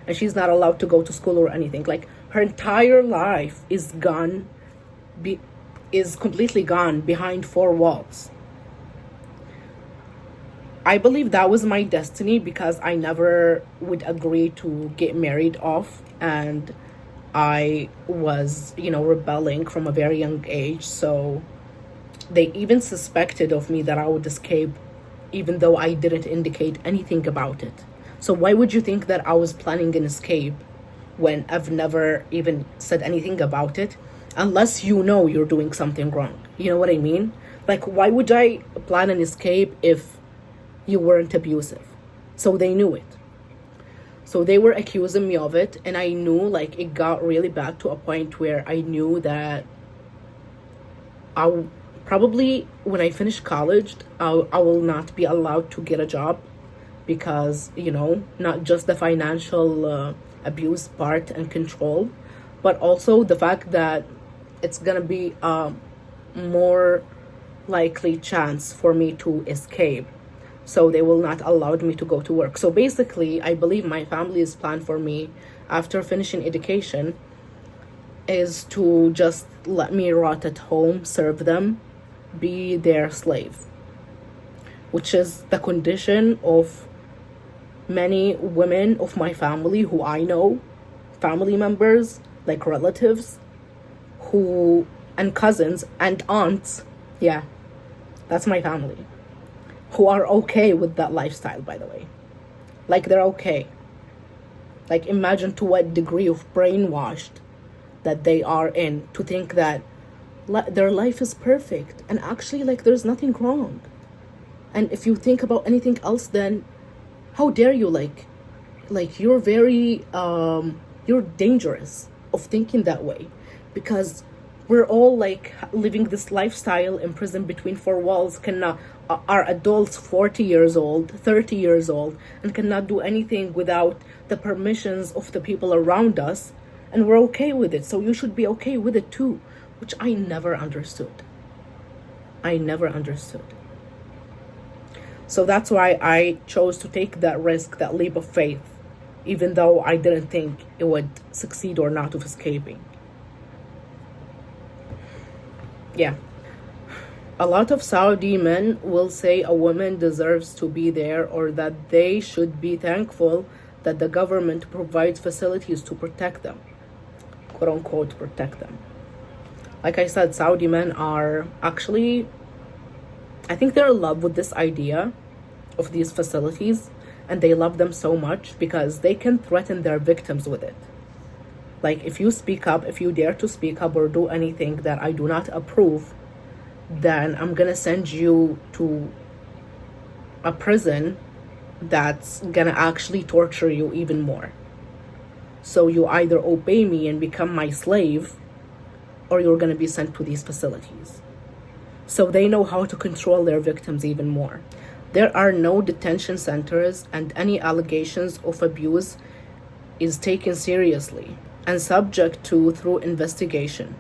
And she's not allowed to go to school or anything. Like, her entire life is gone, is completely gone behind four walls. I believe that was my destiny because I never would agree to get married off, and I was, rebelling from a very young age. So they even suspected of me that I would escape, even though I didn't indicate anything about it. So why would you think that I was planning an escape when I've never even said anything about it? Unless you know you're doing something wrong. You know what I mean? Like, why would I plan an escape if you weren't abusive? So they knew it. So they were accusing me of it, and I knew, like, it got really bad to a point where I knew that probably when I finish college, I will not be allowed to get a job because, not just the financial abuse part and control, but also the fact that it's gonna be a more likely chance for me to escape. So they will not allow me to go to work. So basically, I believe my family's plan for me after finishing education is to just let me rot at home, serve them, be their slave, which is the condition of many women of my family who I know, family members, like relatives, and cousins and aunts. Yeah, that's my family, who are okay with that lifestyle, by the way. Like, they're okay. Like, imagine to what degree of brainwashed that they are in to think that their life is perfect, and actually, like, there's nothing wrong. And if you think about anything else, then how dare you? Like you're very you're dangerous of thinking that way, because we're all like living this lifestyle in prison between four walls, are adults 40 years old, 30 years old, and cannot do anything without the permissions of the people around us, and we're okay with it. So you should be okay with it too, which I never understood. So that's why I chose to take that risk, that leap of faith, even though I didn't think it would succeed or not of escaping. Yeah. A lot of Saudi men will say a woman deserves to be there, or that they should be thankful that the government provides facilities to protect them, quote unquote, protect them. Like I said, Saudi men are actually, I think they're in love with this idea of these facilities, and they love them so much because they can threaten their victims with it. Like, if you speak up, if you dare to speak up or do anything that I do not approve, then I'm gonna send you to a prison that's gonna actually torture you even more. So you either obey me and become my slave, or you're gonna be sent to these facilities. So they know how to control their victims even more. There are no detention centers, and any allegations of abuse is taken seriously and subject to through investigation.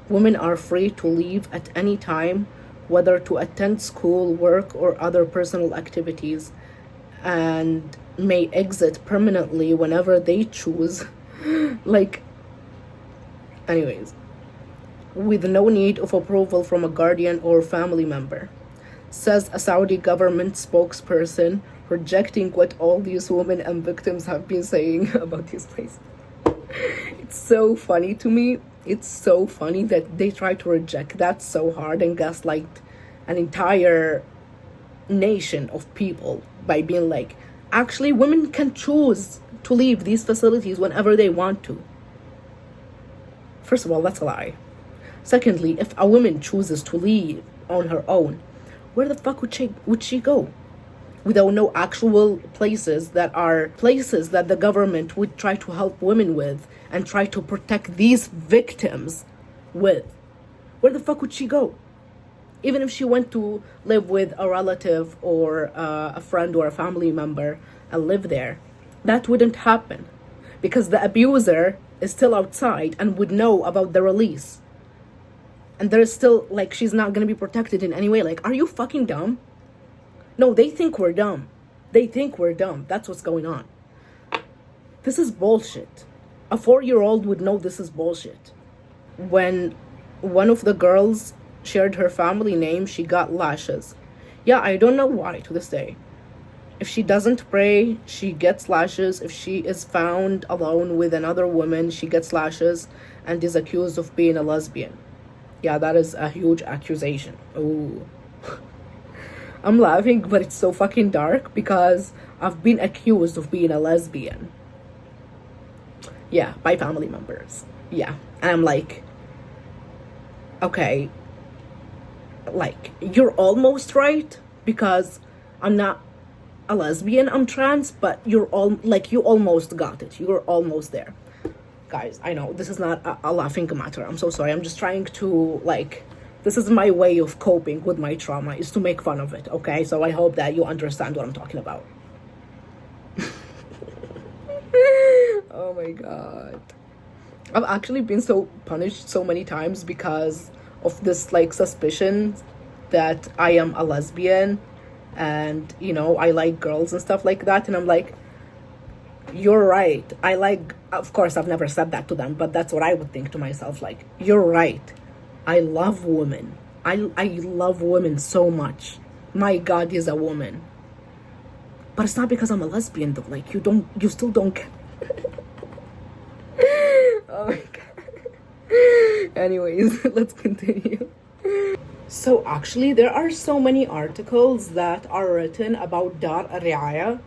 Women are free to leave at any time, whether to attend school, work, or other personal activities, and may exit permanently whenever they choose. Anyways, with no need of approval from a guardian or family member, says a Saudi government spokesperson, rejecting what all these women and victims have been saying about this place. It's so funny to me. It's so funny that they try to reject that so hard and gaslight an entire nation of people by being like, actually, women can choose to leave these facilities whenever they want to. First of all, that's a lie. Secondly, if a woman chooses to leave on her own, where the fuck would she go? Without no actual places that the government would try to help women with and try to protect these victims with. Where the fuck would she go? Even if she went to live with a relative or a friend or a family member and live there, that wouldn't happen because the abuser is still outside and would know about the release. And there's still, like, she's not going to be protected in any way. Like, are you fucking dumb? No, they think we're dumb. That's what's going on. This is bullshit. A 4-year-old would know this is bullshit. When one of the girls shared her family name, she got lashes. Yeah, I don't know why to this day. If she doesn't pray, she gets lashes. If she is found alone with another woman, she gets lashes and is accused of being a lesbian. Yeah, that is a huge accusation. Ooh. I'm laughing, but it's so fucking dark because I've been accused of being a lesbian. Yeah, by family members. Yeah. And I'm like, okay, like, you're almost right because I'm not a lesbian, I'm trans, but you're all like, you almost got it. You're almost there. Guys, I know this is not a laughing matter. I'm so sorry. I'm just trying to, like, this is my way of coping with my trauma, is to make fun of it, okay? So I hope that you understand what I'm talking about. Oh my god. I've actually been so punished so many times because of this, like, suspicion that I am a lesbian and, you know, I like girls and stuff like that. And I'm like, you're right. I like, of course, I've never said that to them, but that's what I would think to myself. Like, you're right. I love women. I love women so much. My God, is a woman. But it's not because I'm a lesbian, though. Like, you still don't get. Oh my God. Anyways, let's continue. So actually, there are so many articles that are written about Dar Alreaya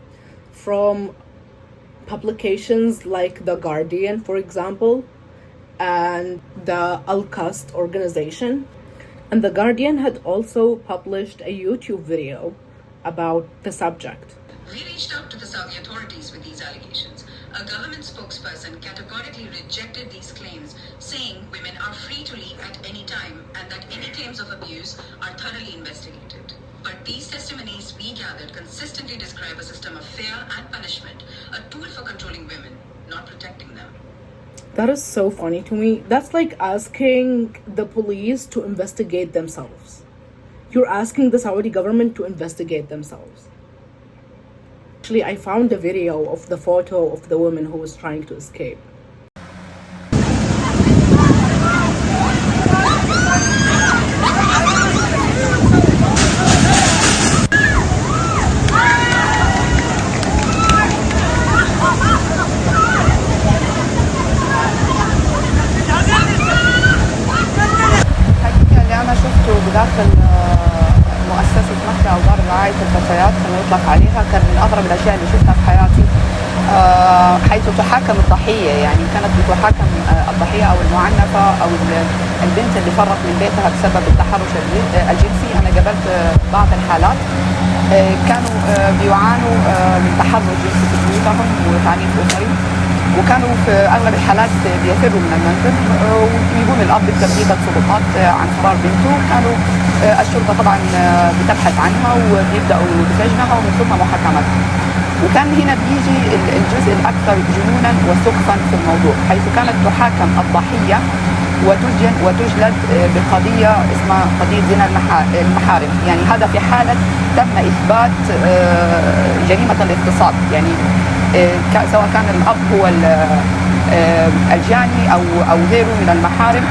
from publications like The Guardian, for example, and the Al-Qasd organization. And The Guardian had also published a YouTube video about the subject.
We reached out to the Saudi authorities with these allegations. A government spokesperson categorically rejected these claims, saying women are free to leave at any time and that any claims of abuse are thoroughly investigated. But these testimonies we gathered consistently describe a system of fear and punishment, a tool for controlling women, not protecting them.
That is so funny to me. That's like asking the police to investigate themselves. You're asking the Saudi government to investigate themselves. Actually, I found a video of the photo of the woman who was trying to escape.
اللي أنا شفته بداخل مؤسسة مكة أو دار رعاية الفتيات كما يطلق عليها كان من أغرب الأشياء اللي شفتها في حياتي، حيث تحاكم الضحية. يعني كانت بتحاكم الضحية أو المعنفة أو البنت اللي فرت من بيتها بسبب التحرش الجنسي. أنا قابلت بعض الحالات كانوا بيعانوا من تحرش جنسي في بيوتهم وتعنيف أسري، وكانوا في أغلب الحالات بيفروا من المنزل ويقوم الأب بتبليغ السلطات عن فرار بنته. كانوا الشرطة طبعا بتبحث عنها وبيبدأوا بسجنها ومن ثم محاكمتها. وكان هنا بيجي الجزء الأكثر جنونا وسخفا في الموضوع، حيث كانت تحاكم الضحية وتسجن وتجلد بقضية اسمها قضية زنا المحارم. يعني هذا في حالة تم إثبات جريمة الاغتصاب، يعني سواء كان الأب هو الجاني أو غيره من المحارم.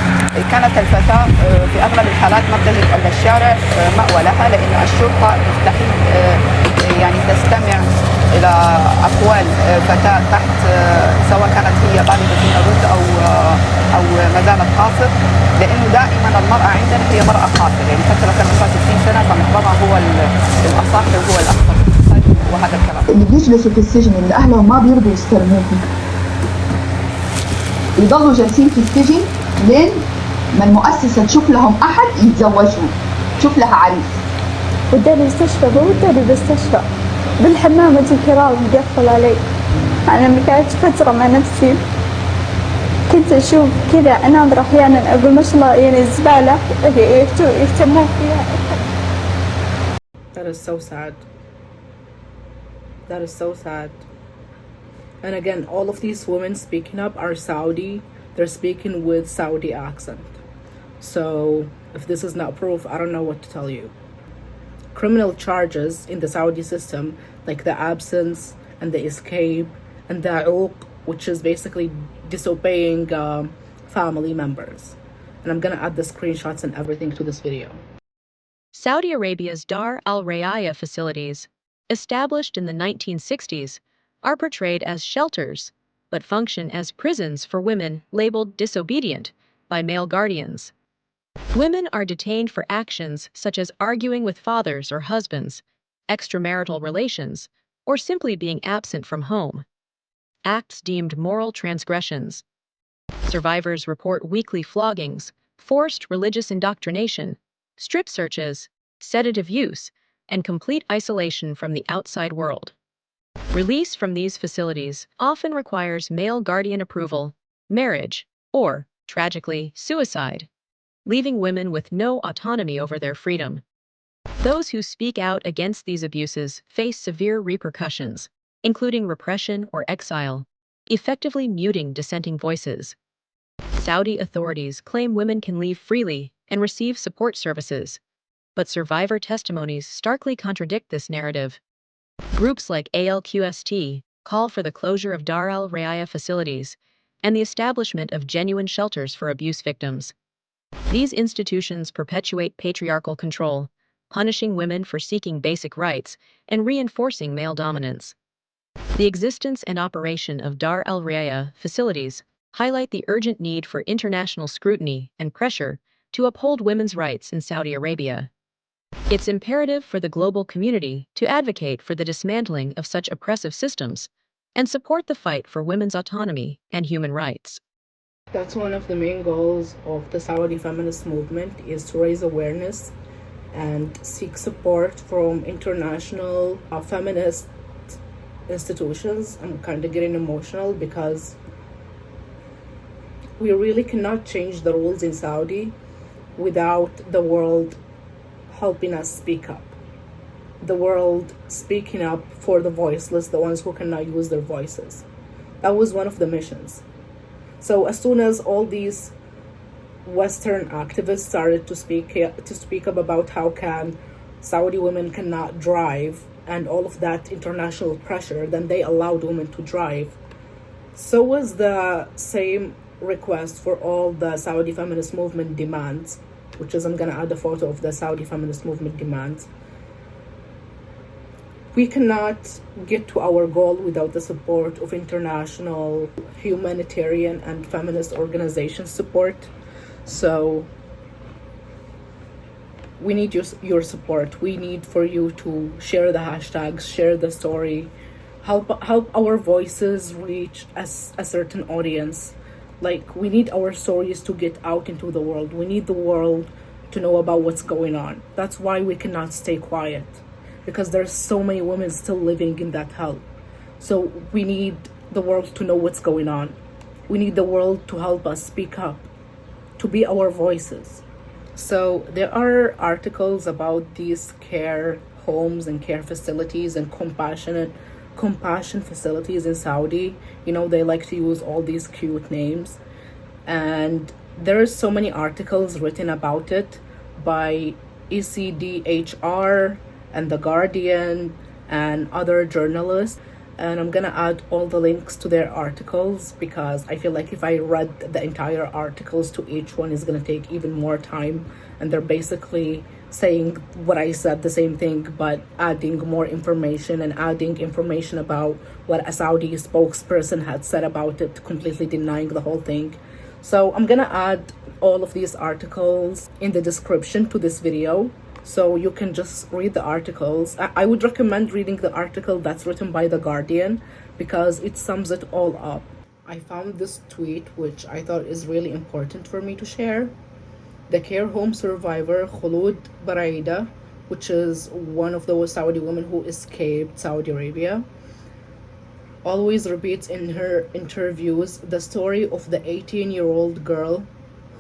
كانت الفتاة في أغلب الحالات ما بتجد إلا الشارع مأوى لها، لأن الشرطة مستحيل يعني تستمع إلى أقوال فتاة تحت سواء كانت هي بالغة في الرشد أو ما زالت قاصر، لأنه دائما المرأة عندنا هي مرأة قاصر. يعني حتى لو كان عمرها 60 سنة فمحرمها هو الأصح وهو الأكثر وهذا الكلام.
اللي بيجلسوا في السجن اللي أهلهم ما بيرضوا يستلموهم يضلوا جالسين في السجن لين ما المؤسسة تشوف لهم أحد يتزوجهم، تشوف لها عريس.
وداني المستشفى بوداني بالمستشفى بالحمام الكرام مقفل علي. أنا لما قعدت فترة مع نفسي كنت أشوف كذا أناظر أحيانا أقول ما شاء الله يعني الزبالة يهتمون فيها.
That is so sad. That is so sad. And again, all of these women speaking up are Saudi. They're speaking with Saudi accent. So if this is not proof, I don't know what to tell you. Criminal charges in the Saudi system, like the absence and the escape and the uq, which is basically disobeying family members. And I'm gonna add the screenshots and everything to this video.
Saudi Arabia's Dar Alreaya facilities established in the 1960s, are portrayed as shelters, but function as prisons for women labeled disobedient by male guardians. Women are detained for actions such as arguing with fathers or husbands, extramarital relations, or simply being absent from home. Acts deemed moral transgressions. Survivors report weekly floggings, forced religious indoctrination, strip searches, sedative use, and complete isolation from the outside world. Release from these facilities often requires male guardian approval, marriage, or, tragically, suicide, leaving women with no autonomy over their freedom. Those who speak out against these abuses face severe repercussions, including repression or exile, effectively muting dissenting voices. Saudi authorities claim women can leave freely and receive support services, but survivor testimonies starkly contradict this narrative. Groups like ALQST call for the closure of Dar Alreaya facilities and the establishment of genuine shelters for abuse victims. These institutions perpetuate patriarchal control, punishing women for seeking basic rights and reinforcing male dominance. The existence and operation of Dar Alreaya facilities highlight the urgent need for international scrutiny and pressure to uphold women's rights in Saudi Arabia. It's imperative for the global community to advocate for the dismantling of such oppressive systems and support the fight for women's autonomy and human rights.
That's one of the main goals of the Saudi feminist movement, is to raise awareness and seek support from international feminist institutions. I'm kind of getting emotional because we really cannot change the rules in Saudi without the world helping us speak up. The world speaking up for the voiceless, the ones who cannot use their voices. That was one of the missions. So as soon as all these Western activists started to speak up about how can Saudi women cannot drive and all of that international pressure, then they allowed women to drive. So was the same request for all the Saudi feminist movement demands, which is, I'm going to add a photo of the Saudi feminist movement demands. We cannot get to our goal without the support of international humanitarian and feminist organizations support. So we need your support. We need for you to share the hashtags, share the story, help our voices reach a certain audience. Like, we need our stories to get out into the world. We need the world to know about what's going on. That's why we cannot stay quiet, because there's so many women still living in that hell. So we need the world to know what's going on. We need the world to help us speak up, to be our voices. So there are articles about these care homes and care facilities and compassion facilities in Saudi. You know, they like to use all these cute names, and there are so many articles written about it by ECDHR and The Guardian and other journalists, and I'm gonna add all the links to their articles because I feel like if I read the entire articles to each one is gonna take even more time, and they're basically saying what I said, the same thing, but adding more information and adding information about what a Saudi spokesperson had said about it, completely denying the whole thing. So I'm gonna add all of these articles in the description to this video, so you can just read the articles. I would recommend reading the article that's written by The Guardian because it sums it all up. I found this tweet which I thought is really important for me to share. The care home survivor Khulud Baraida, which is one of those Saudi women who escaped Saudi Arabia, always repeats in her interviews the story of the 18-year-old girl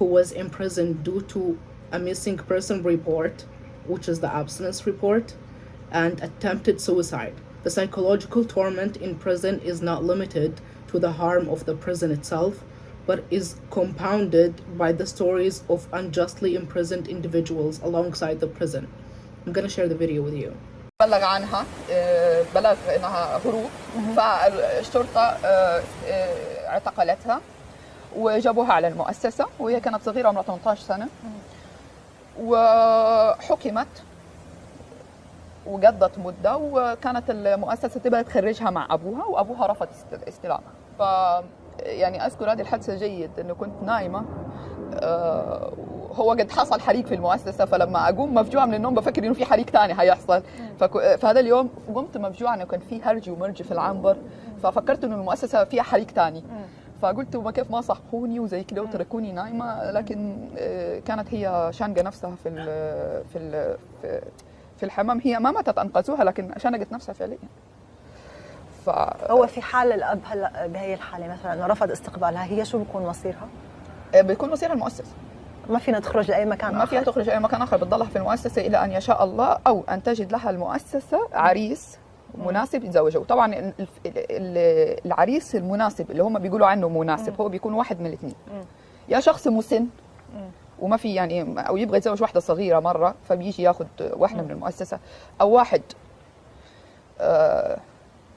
who was imprisoned due to a missing person report, which is the abstinence report, and attempted suicide. The psychological torment in prison is not limited to the harm of the prison itself, but is compounded by the stories of unjustly imprisoned individuals alongside the prison. I'm gonna share the video with you.
بلغ عنها بلغ انها هروب، فالشرطه اعتقلتها وجابوها على المؤسسه وهي كانت صغيره عمرها 18 سنه، وحكمت وقضت مدة، وكانت المؤسسة تبغى تخرجها مع أبوها، وأبوها رفض استلامها. ف يعني أذكر هذه الحادثة جيد، إنه كنت نايمة، هو قد حصل حريق في المؤسسة، فلما أقوم مفجوعة من النوم بفكر إنه في حريق تاني هيحصل. فهذا اليوم قمت مفجوعة إنه كان في هرج ومرج في العنبر، ففكرت إنه المؤسسة فيها حريق تاني. فقلت ما كيف ما صحوني وزي كده وتركوني نايمة، لكن كانت هي شانقة نفسها في الحمام. هي ما ماتت، أنقذوها، لكن شنقت نفسها فعليا.
هو في حال الأب هلا بهي الحالة مثلا رفض استقبالها، هي شو بيكون مصيرها؟
بيكون مصيرها المؤسسة،
ما فينا تخرج لأي مكان آخر.
ما فيها تخرج أي مكان آخر، بتضلها في المؤسسة إلى أن يشاء الله، أو أن تجد لها المؤسسة عريس مناسب يتزوجه. طبعا العريس المناسب اللي هم بيقولوا عنه مناسب هو بيكون واحد من الاثنين، يا شخص مسن وما في يعني، او يبغى يتزوج واحده صغيره مره فبيجي ياخذ واحده من المؤسسه، او واحد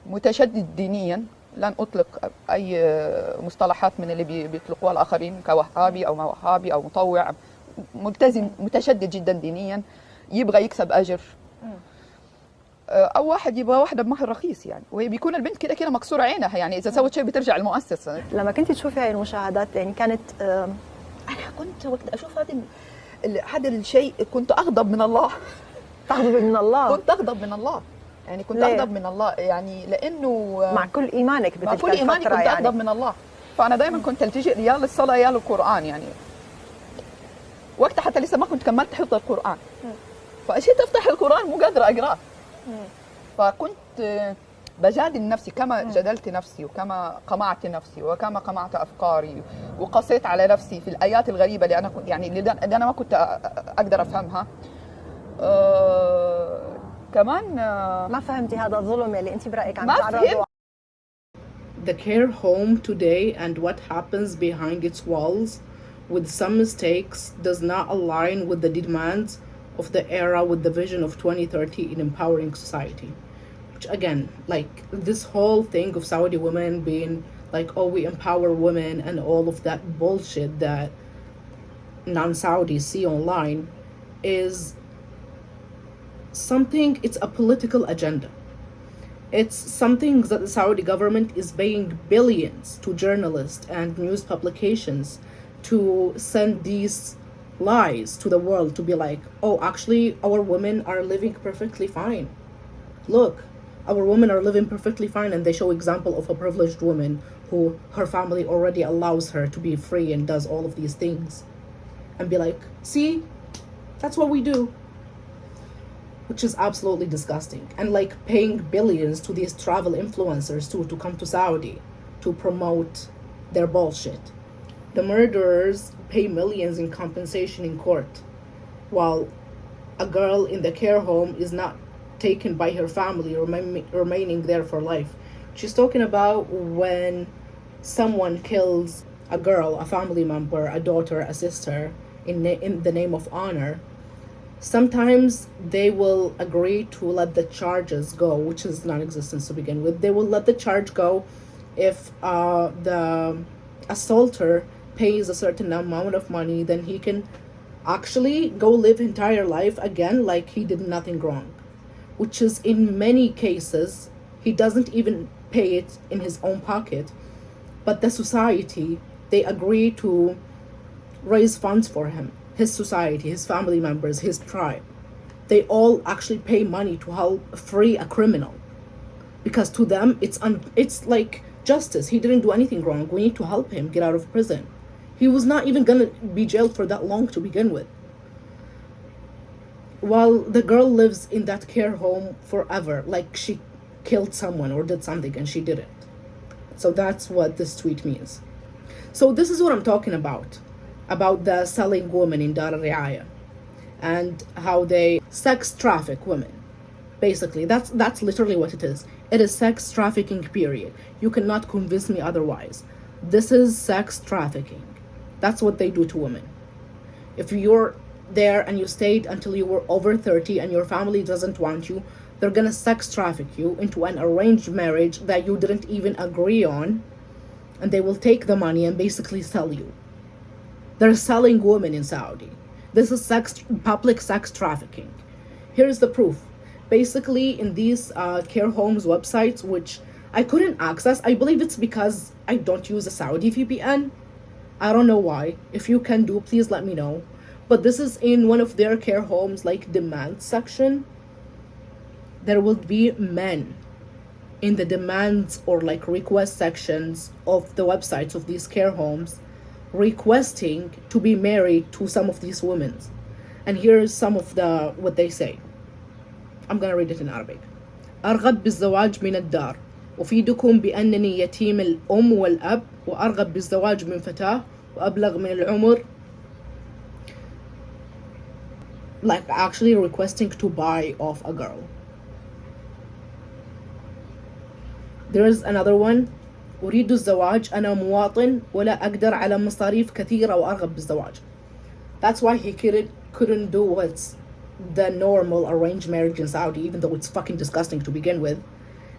متشدد دينيا. لن اطلق اي مصطلحات من اللي بيطلقوها الاخرين كوهابي او ما وهابي او مطوع، ملتزم متشدد جدا دينيا يبغى يكسب اجر، او واحد يبغى واحده بمهر رخيص يعني، وهي بيكون البنت كده كده مكسوره عينها يعني، اذا سوت شيء بترجع المؤسسه.
لما كنت تشوفي هاي المشاهدات يعني كانت
انا كنت وقت اشوف هذا الشيء كنت اغضب من الله.
تغضب من الله؟
كنت اغضب من الله يعني، كنت اغضب من الله يعني، لانه
مع كل ايمانك
مع كل ايماني كنت
يعني
اغضب من الله. فانا دائما كنت التجئ يا للصلاه يا للقران يعني. وقتها حتى لسه ما كنت كملت حفظ القران، فاجيت افتح القران مو قادره اقراه. فكنت بجادل نفسي كما جدلت نفسي، وكما قمعت نفسي، وكما قمعت افكاري، وقصيت على نفسي في الايات الغريبه اللي انا يعني اللي انا ما كنت اقدر افهمها. كمان
ما فهمتي هذا الظلم اللي انت برايك عم
تعرضوا.
The care home today and what happens behind its walls with some mistakes does not align with the demands of the era, with the vision of 2030 in empowering society. Which again, like this whole thing of Saudi women being like, oh, we empower women and all of that bullshit that non-Saudis see online is something, it's a political agenda. It's something that the Saudi government is paying billions to journalists and news publications to send these lies to the world, to be like, oh, actually our women are living perfectly fine. Look, our women are living perfectly fine, and they show example of a privileged woman who her family already allows her to be free and does all of these things, and be like, see, that's what we do. Which is absolutely disgusting. And like paying billions to these travel influencers to come to Saudi to promote their bullshit. The murderers pay millions in compensation in court, while a girl in the care home is not taken by her family, remaining there for life. She's talking about when someone kills a girl, a family member, a daughter, a sister, in the name of honor. Sometimes they will agree to let the charges go, which is non-existent to begin with. They will let the charge go if the assaulter pays a certain amount of money, then he can actually go live entire life again like he did nothing wrong. Which is in many cases, he doesn't even pay it in his own pocket, but the society, they agree to raise funds for him. His society, his family members, his tribe, they all actually pay money to help free a criminal, because to them it's like justice. He didn't do anything wrong. We need to help him get out of prison. He was not even gonna be jailed for that long to begin with. While the girl lives in that care home forever, like she killed someone or did something and she didn't. So that's what this tweet means. So this is what I'm talking about the selling women in Dar Alreaya and how they sex traffic women. Basically, that's literally what it is. It is sex trafficking, period. You cannot convince me otherwise. This is sex trafficking. That's what they do to women. If you're there and you stayed until you were over 30 and your family doesn't want you, they're gonna sex traffic you into an arranged marriage that you didn't even agree on, and they will take the money and basically sell you. They're selling women in Saudi. This is public sex trafficking. Here's the proof. basically in these care homes websites, which I couldn't access. I believe it's because I don't use a Saudi VPN. I don't know why. If you can do, please let me know. But this is in one of their care homes, like demand section. There will be men in the demands or like request sections of the websites of these care homes requesting to be married to some of these women. And here's some of the what they say. I'm gonna read it in Arabic. أرغب بالزواج من الدار. أفيدكم بأنني يتيم الأم والأب وأرغب بالزواج من فتاة وأبلغ من العمر. Like actually requesting to buy off a girl. There is another one. أريد الزواج أنا مواطن ولا أقدر على مصاريف كثيرة وأرغب بالزواج. That's why he couldn't do what's the normal arranged marriage in Saudi, even though it's fucking disgusting to begin with.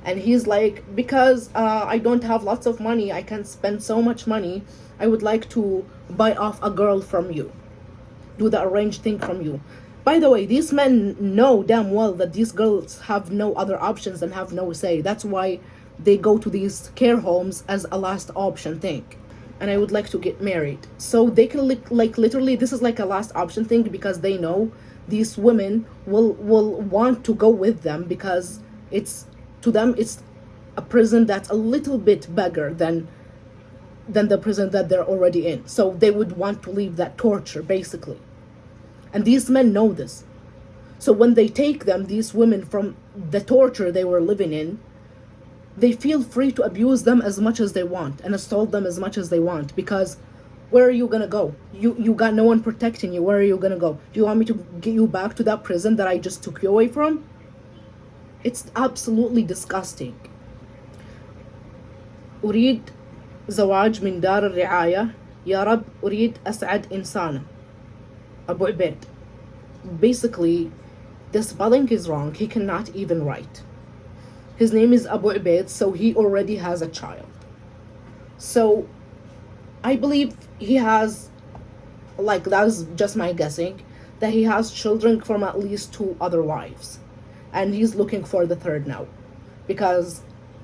And he's like, because I don't have lots of money, I can't spend so much money, I would like to buy off a girl from you, do the arranged thing from you. By the way, these men know damn well that these girls have no other options and have no say. That's why they go to these care homes as a last option thing. And I would like to get married. So they can like literally, this is like a last option thing because they know these women will want to go with them because it's, to them, it's a prison that's a little bit bigger than the prison that they're already in. So they would want to leave that torture, basically. And these men know this. So when they take them, these women, from the torture they were living in, they feel free to abuse them as much as they want and assault them as much as they want, because where are you gonna go? You got no one protecting you. Where are you gonna go? Do you want me to get you back to that prison that I just took you away from? It's absolutely disgusting. أريد زواج من دار الرعاية يا رب أريد أسعد إنسانا أبو عبيد. Basically, the spelling is wrong. He cannot even write. His name is Abu Ubaid, so he already has a child. So I believe he has, like, that's just my guessing, that he has children from at least 2 other wives. And he's looking for the 3rd now. Because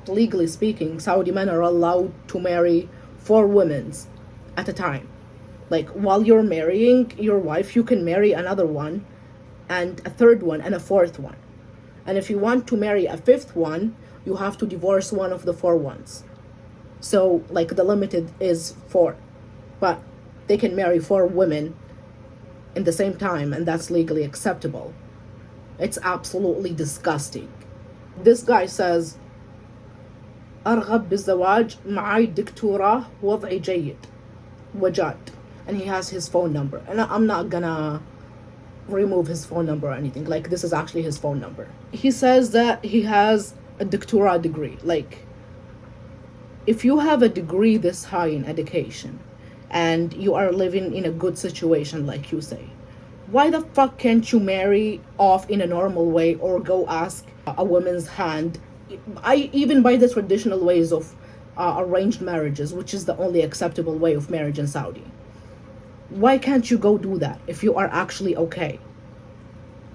legally speaking, Saudi men are allowed to marry 4 women at a time. Like, while you're marrying your wife, you can marry another one and a 3rd one and a 4th one. And if you want to marry a 5th one, you have to divorce one of the 4 ones. So, like, the limited is 4. But they can marry 4 women in the same time, and that's legally acceptable. It's absolutely disgusting. This guy says, أرغب بالزواج معي دكتوراه وضعي جيد وجاد. And he has his phone number. And I'm not gonna remove his phone number or anything. Like, this is actually his phone number. He says that he has a doctorate degree. Like, if you have a degree this high in education and you are living in a good situation, like you say, why the fuck can't you marry off in a normal way or go ask a woman's hand? Even by the traditional ways of arranged marriages, which is the only acceptable way of marriage in Saudi. Why can't you go do that if you are actually okay?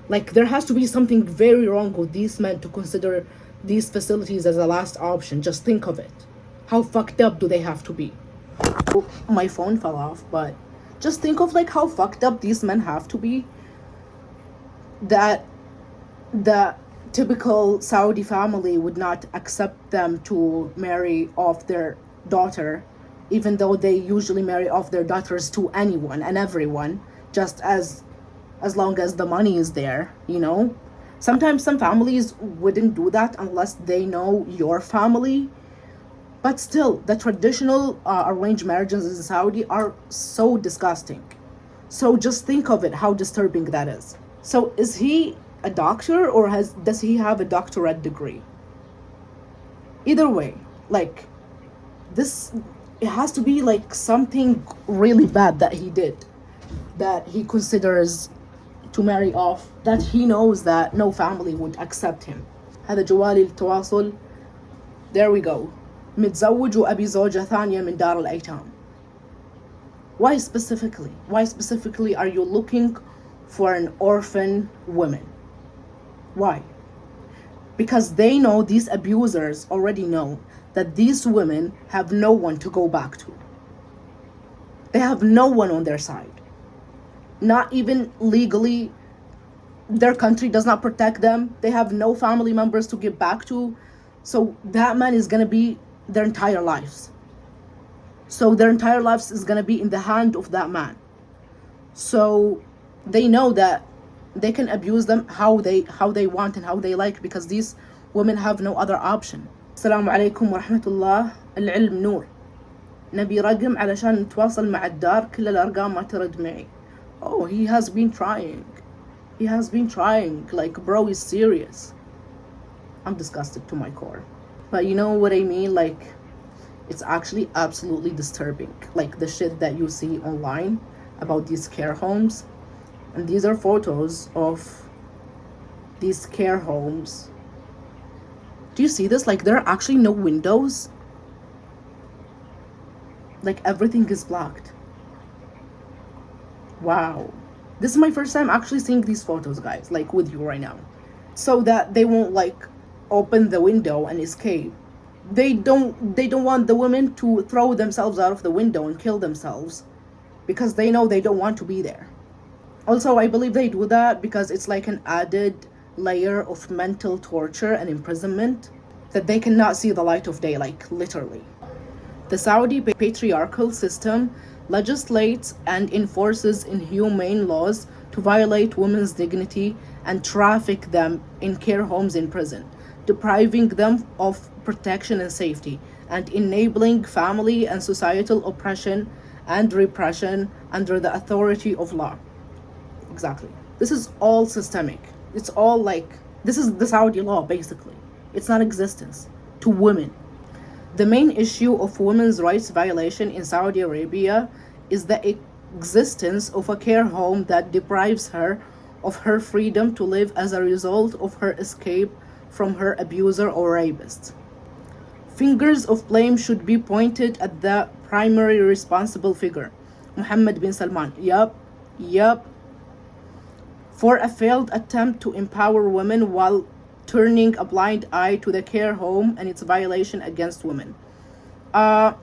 Like, there has to be something very wrong with these men to consider these facilities as a last option. Just think of it. How fucked up do they have to be? My phone fell off, but just think of like how fucked up these men have to be, that the typical Saudi family would not accept them to marry off their daughter, even though they usually marry off their daughters to anyone and everyone, just as long as the money is there, you know? Sometimes some families wouldn't do that unless they know your family. But still, the traditional arranged marriages in Saudi are so disgusting. So just think of it, how disturbing that is. So is he a doctor or does he have a doctorate degree? Either way, like, this, it has to be like something really bad that he did, that he considers to marry off, that he knows that no family would accept him. هذا جوالي للتواصل. There we go. متزوج وأبي زوجة ثانية من دار الأيتام. Why specifically are you looking for an orphan woman? Why? because they know, these abusers already know that these women have no one to go back to. They have no one on their side. Not even legally, their country does not protect them. They have no family members to give back to. So that man is gonna be their entire lives. So their entire lives is gonna be in the hand of that man. So they know that they can abuse them how they want and how they like, because these women have no other option. Assalamu alaikum wa rahmatullah. العلم نور. نبي رقم علشان نتواصل مع الدار، كل الأرقام ما ترد معي. Oh, he has been trying. He has been trying. Like, bro is serious. I'm disgusted to my core. But you know what I mean? Like, it's actually absolutely disturbing. Like the shit that you see online about these care homes. And these are photos of these care homes. Do you see this? Like, there are actually no windows. Like, everything is blocked. Wow. This is my first time actually seeing these photos, guys, like with you right now. So that they won't like open the window and escape. They don't want the women to throw themselves out of the window and kill themselves, because they know they don't want to be there. Also, I believe they do that because it's like an added layer of mental torture and imprisonment, that they cannot see the light of day, like literally. The Saudi patriarchal system legislates and enforces inhumane laws to violate women's dignity and traffic them in care homes in prison, depriving them of protection and safety, and enabling family and societal oppression and repression under the authority of law. Exactly. This is all systemic. It's all like, this is the Saudi law, basically. It's non-existence to women. The main issue of women's rights violation in Saudi Arabia is the existence of a care home that deprives her of her freedom to live as a result of her escape from her abuser or rapist. Fingers of blame should be pointed at the primary responsible figure, Mohammed bin Salman. Yup. For a failed attempt to empower women while turning a blind eye to the care home and its violation against women.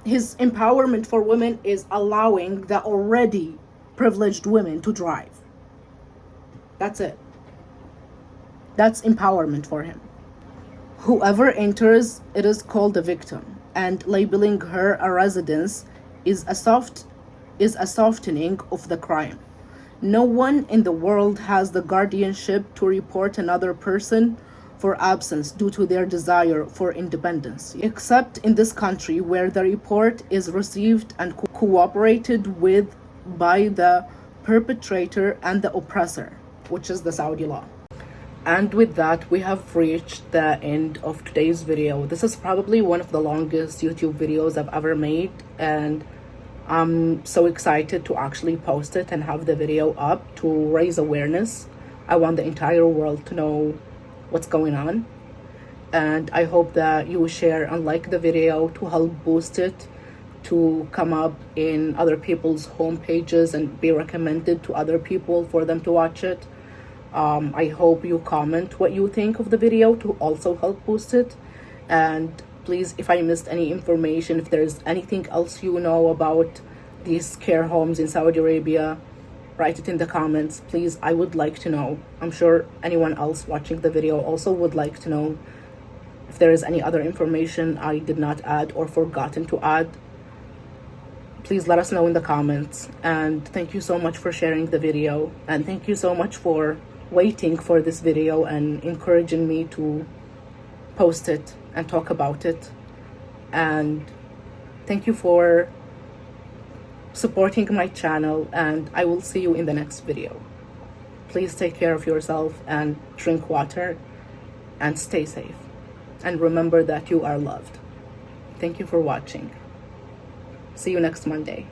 His empowerment for women is allowing the already privileged women to drive. That's it. That's empowerment for him. Whoever enters, it is called a victim, and labeling her a resident is a softening of the crime. No one in the world has the guardianship to report another person for absence due to their desire for independence, except in this country, where the report is received and cooperated with by the perpetrator and the oppressor, which is the Saudi law. And with that, we have reached the end of today's video. This is probably one of the longest YouTube videos I've ever made, and I'm so excited to actually post it and have the video up to raise awareness. I want the entire world to know what's going on, and I hope that you will share and like the video to help boost it to come up in other people's home pages and be recommended to other people for them to watch it. I hope you comment what you think of the video to also help boost it. And please, if I missed any information, if there's anything else you know about these care homes in Saudi Arabia, write it in the comments, please. I would like to know. I'm sure anyone else watching the video also would like to know if there is any other information I did not add or forgotten to add. Please let us know in the comments. And thank you so much for sharing the video, and thank you so much for waiting for this video and encouraging me to post it and talk about it. And thank you for supporting my channel, and I will see you in the next video. Please take care of yourself and drink water and stay safe, and remember that you are loved. Thank you for watching. See you next Monday.